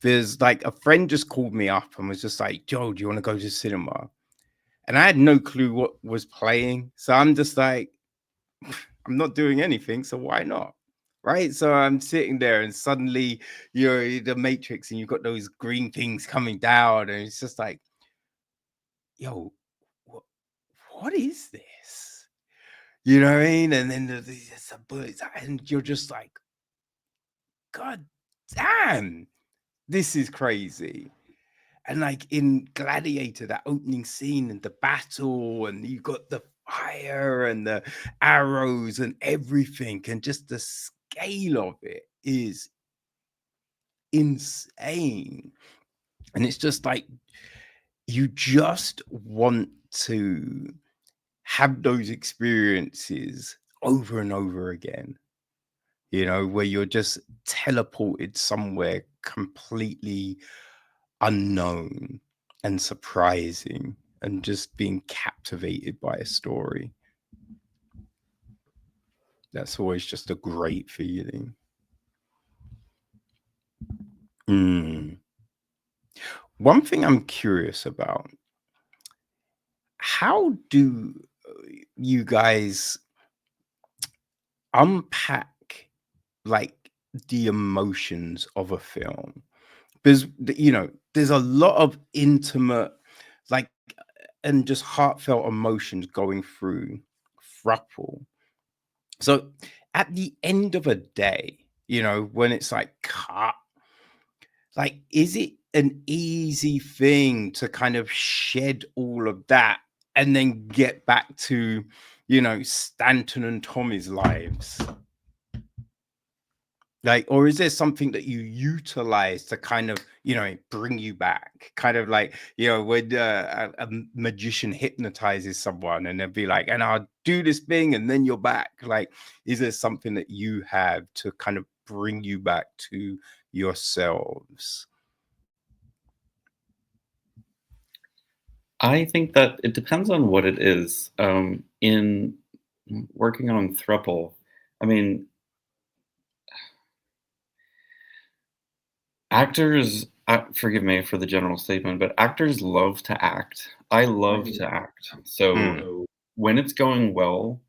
There's like a friend just called me up and was just like, Joe, do you want to go to cinema? And I had no clue what was playing. So I'm just like, I'm not doing anything, so why not? Right. So I'm sitting there and suddenly you're the Matrix and you've got those green things coming down, and it's just like, yo, what is this? You know what I mean? And then there's a bullets, and you're just like, God damn, this is crazy. And like in Gladiator, that opening scene and the battle, and you got the fire and the arrows and everything, and just the scale of it is insane. And it's just like, you just want to have those experiences over and over again, you know, where you're just teleported somewhere completely unknown and surprising and just being captivated by a story. That's always just a great feeling. One thing I'm curious about, how do you guys unpack like the emotions of a film? Because, you know, there's a lot of intimate, like, and just heartfelt emotions going through Throuple. So at the end of a day, you know, when it's like cut, like, is it an easy thing to kind of shed all of that and then get back to, you know, Stanton and Tommy's lives? Like, or is there something that you utilize to kind of, you know, bring you back? Kind of like, you know, when a magician hypnotizes someone and they'll be like, and I'll do this thing and then you're back. Like, is there something that you have to kind of bring you back to yourselves? I think that it depends on what it is. In working on Throuple, I mean, actors, forgive me for the general statement, but actors love to act. I love to act. So when it's going well,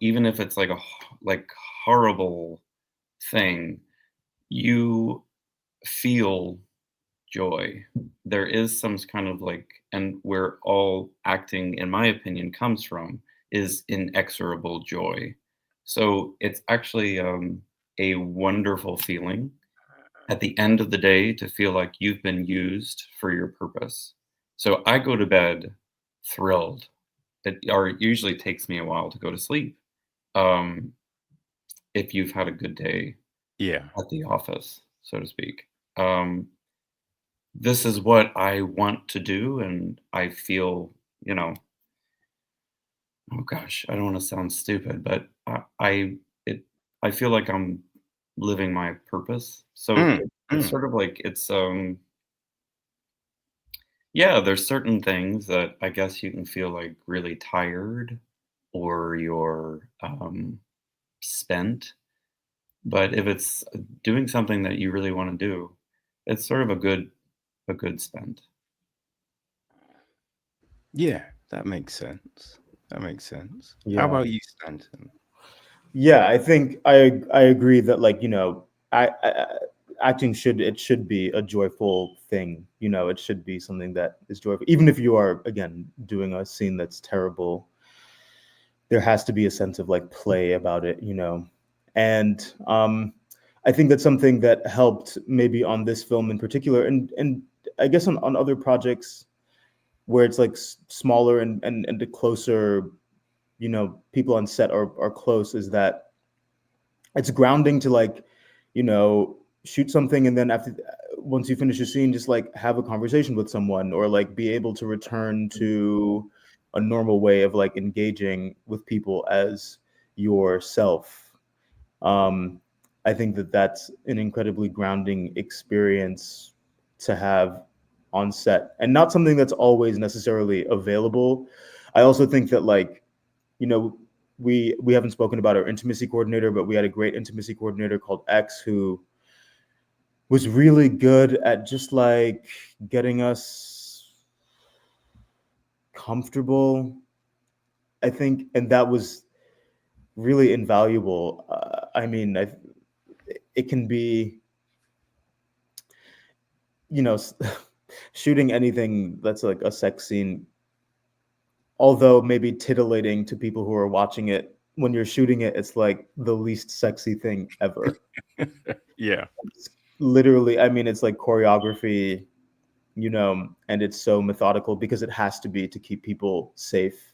even if it's like like horrible thing, you feel joy. There is some kind of like, and where all acting, in my opinion, comes from is inexorable joy. So it's actually a wonderful feeling at the end of the day to feel like you've been used for your purpose. So I go to bed thrilled. It usually takes me a while to go to sleep. If you've had a good day at the office, so to speak. This is what I want to do, and I feel, you know, oh gosh, I don't want to sound stupid, but I feel like I'm living my purpose. So it's sort of like yeah, there's certain things that I guess you can feel like really tired or you're spent. But if it's doing something that you really want to do, it's sort of a good spend. Yeah, that makes sense. That makes sense. How Yeah. about you, Stanton? Yeah, I think I agree that, like, you know, acting should be a joyful thing. You know, it should be something that is joyful, even if you are, again, doing a scene that's terrible. There has to be a sense of like play about it, you know. And I think that's something that helped maybe on this film in particular, and I guess on other projects where it's like smaller and the closer, you know, people on set are close, is that it's grounding to, like, you know, shoot something and then after once you finish a scene, just like have a conversation with someone, or like be able to return to a normal way of like engaging with people as yourself. I think that that's an incredibly grounding experience to have on set, and not something that's always necessarily available. I also think that, like, you know, we haven't spoken about our intimacy coordinator, but we had a great intimacy coordinator called X, who was really good at just like getting us comfortable, I think, and that was really invaluable. I mean, it can be, you know, shooting anything that's like a sex scene, although maybe titillating to people who are watching it. When you're shooting it, it's like the least sexy thing ever. Yeah. It's literally, I mean, it's like choreography, you know, and it's so methodical because it has to be to keep people safe.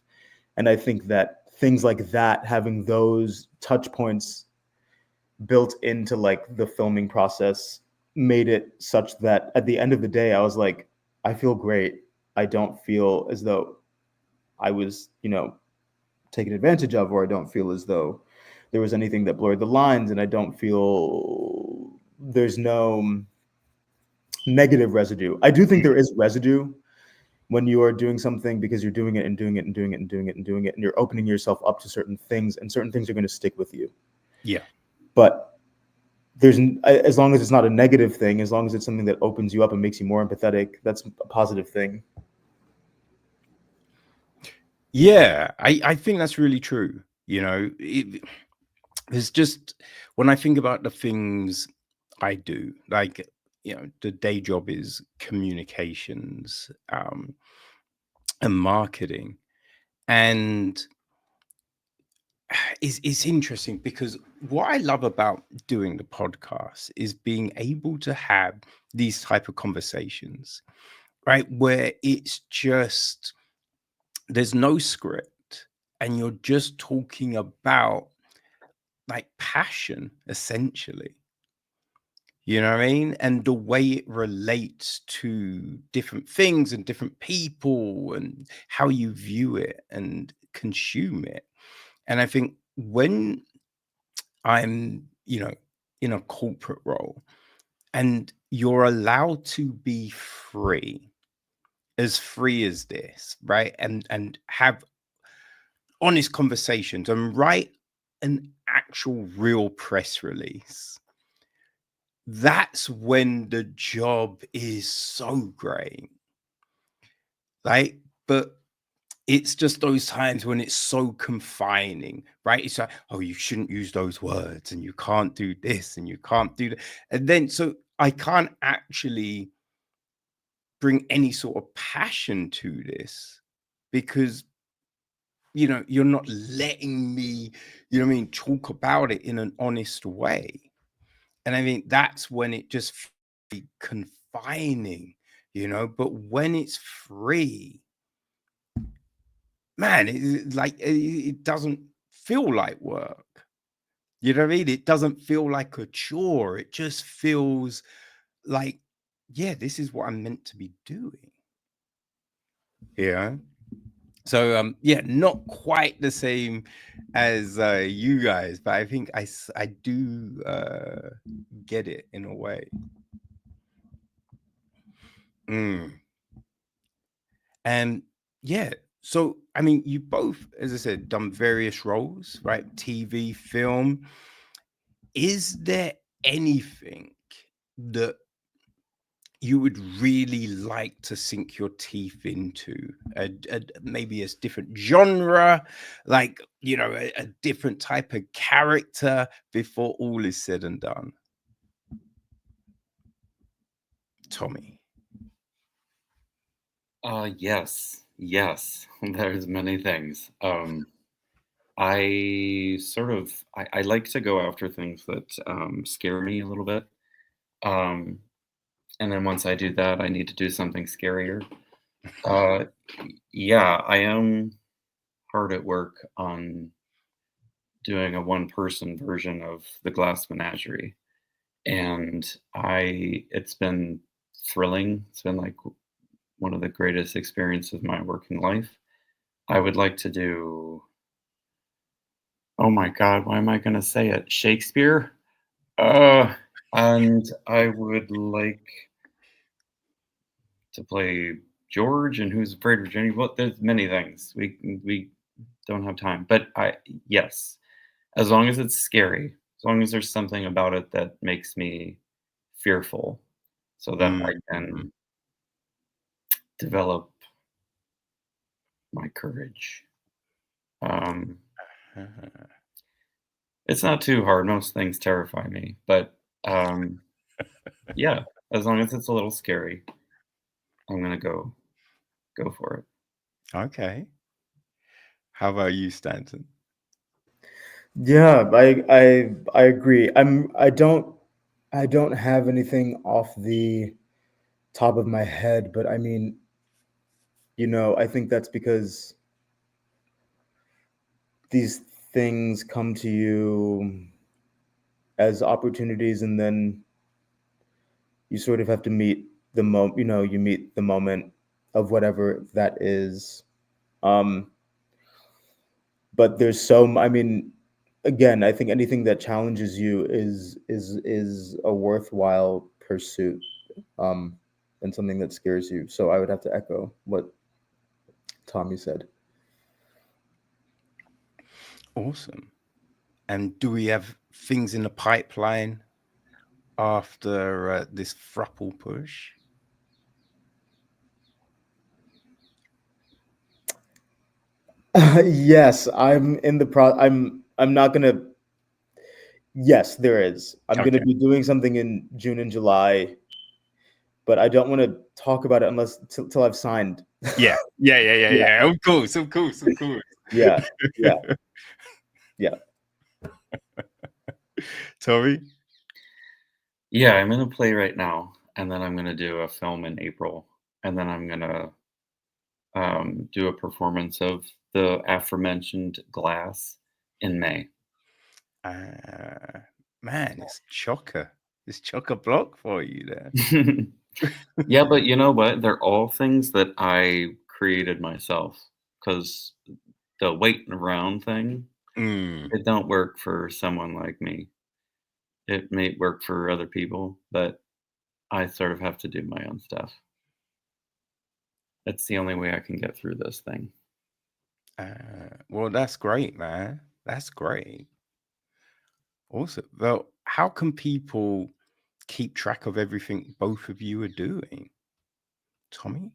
And I think that things like that, having those touch points built into like the filming process, made it such that at the end of the day, I was like, I feel great. I don't feel as though I was, you know, taken advantage of, or I don't feel as though there was anything that blurred the lines, and I don't feel there's no negative residue. I do think there is residue when you are doing something because you're doing it and doing it and doing it and doing it and doing it, and you're opening yourself up to certain things, and certain things are going to stick with you. Yeah. But there's, as long as it's not a negative thing, as long as it's something that opens you up and makes you more empathetic, that's a positive thing. Yeah, I think that's really true. You know, it's just, when I think about the things I do, like, you know, the day job is communications and marketing. And it's interesting because what I love about doing the podcast is being able to have these type of conversations, right? Where it's just, there's no script and you're just talking about like passion, essentially. You know what I mean? And the way it relates to different things and different people and how you view it and consume it. And I think when I'm, you know, in a corporate role and you're allowed to be free as this, right? And have honest conversations and write an actual real press release, that's when the job is so great. Like, but it's just those times when it's so confining, right? It's like, oh, you shouldn't use those words and you can't do this and you can't do that. And then, so I can't actually bring any sort of passion to this because, you know, you're not letting me, you know what I mean, talk about it in an honest way. And I think that's when it just feels confining, you know, but when it's free, man, it doesn't feel like work. You know what I mean? It doesn't feel like a chore. It just feels like, yeah, this is what I'm meant to be doing. Yeah. So yeah, not quite the same as you guys, but I think I do get it in a way. And yeah, so I mean, you both, as I said, done various roles, right? TV, film. Is there anything that you would really like to sink your teeth into? Maybe a different genre, like, you know, a different type of character before all is said and done? Tommy. Yes. There's many things. I like to go after things that scare me a little bit. And then once I do that, I need to do something scarier. Yeah, I am hard at work on doing a one-person version of the Glass Menagerie. and it's been thrilling. It's been like one of the greatest experiences of my working life. I would like to do, oh my God, why am I going to say it? Shakespeare. And I would like to play George and Who's Afraid of Virginia. Well, there's many things. We don't have time, but yes, as long as it's scary, as long as there's something about it that makes me fearful, so that I can develop my courage. It's not too hard. Most things terrify me, but yeah, as long as it's a little scary, I'm gonna go for it. Okay. How about you, Stanton? Yeah, I agree. I don't have anything off the top of my head, but I mean, I think that's because these things come to you as opportunities, and then you sort of have to meet the you meet the moment of whatever that is. But I mean, again, I think anything that challenges you is a worthwhile pursuit, and something that scares you. So I would have to echo what Tommy said. Awesome. And do we have things in the pipeline after this Throuple push? Yes, I'm in the I'm not gonna. Yes, there is. I'm gonna Okay. be doing something in June and July, but I don't want to talk about it unless till I've signed. Yeah. Of course. Yeah, yeah, yeah. Tommy? Yeah, I'm in a play right now, and then I'm gonna do a film in April, and then I'm gonna do a performance of the aforementioned Glass in May. Man, it's chocker. It's chock-a-block for you there. Yeah, but you know what? They're all things that I created myself, because the waiting around thing, it don't work for someone like me. It may work for other people, but I sort of have to do my own stuff. That's the only way I can get through this thing. Well, that's great, man. That's great. Awesome. Well, how can people keep track of everything both of you are doing? Tommy?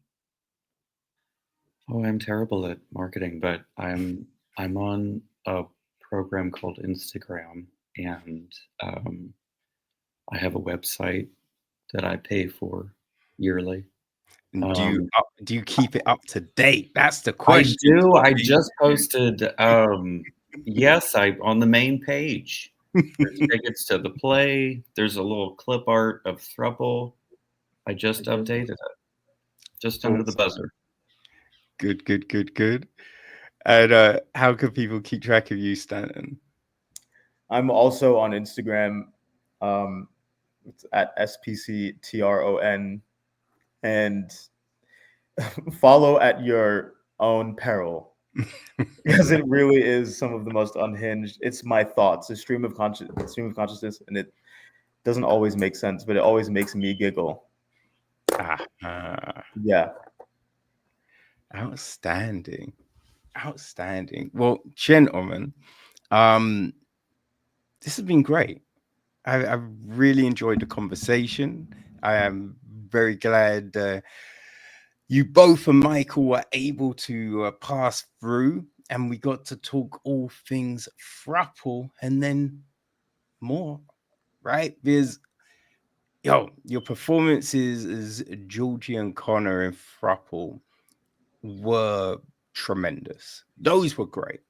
Oh, I'm terrible at marketing, but I'm on a program called Instagram, and I have a website that I pay for yearly. And do you keep it up to date? That's the I question. do. I Tommy. just posted. Yes, I on the main page. There's tickets to the play. There's a little clip art of Throuple. I just updated it, just under the Awesome. buzzer. Good. And how can people keep track of you, Stanton? I'm also on Instagram. It's at SPCTRON, and follow at your own peril, because it really is some of the most unhinged. It's my thoughts, a stream of consciousness, and it doesn't always make sense, but it always makes me giggle. Yeah. Outstanding. Well, gentlemen, this has been great. I've really enjoyed the conversation. I am very glad you both and Michael were able to pass through, and we got to talk all things Throuple and then more, right? Because your performances as Georgie and Connor and Throuple were tremendous. Those were great.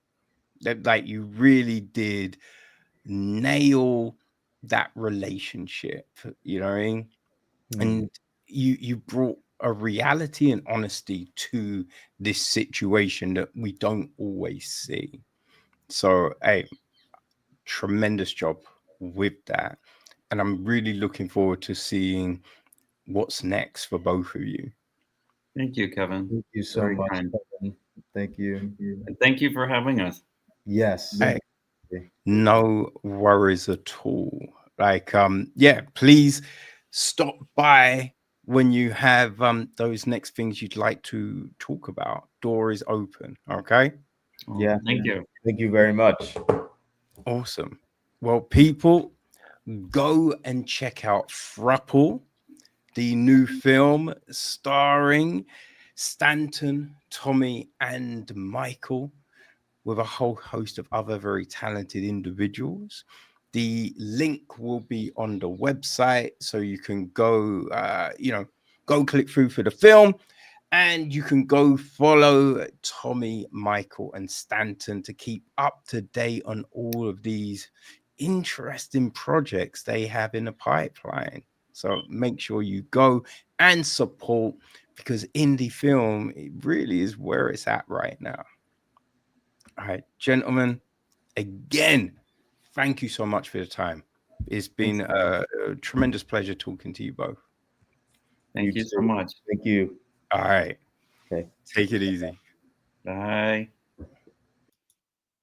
That, like, you really did nail that relationship, you know what I mean? And you brought a reality and honesty to this situation that we don't always see. So, hey, tremendous job with that. And I'm really looking forward to seeing what's next for both of you. Thank you, Kevin. Thank you so Very much, kind. Kevin. Thank you. And thank you for having us. Yes. Hey, no worries at all. Like, yeah, please stop by when you have those next things you'd like to talk about. Door is open. Okay. Yeah. Thank you. Thank you very much. Awesome. Well, people, go and check out Throuple, the new film starring Stanton, Tommy, and Michael, with a whole host of other very talented individuals. The link will be on the website, so you can go, go click through for the film, and you can go follow Tommy, Michael, and Stanton to keep up to date on all of these interesting projects they have in the pipeline. So make sure you go and support, because indie film, it really is where it's at right now. All right, gentlemen, again, thank you so much for your time. It's been a tremendous pleasure talking to you both. Thank you so much. Thank you. All right. Okay. Take it easy. Bye.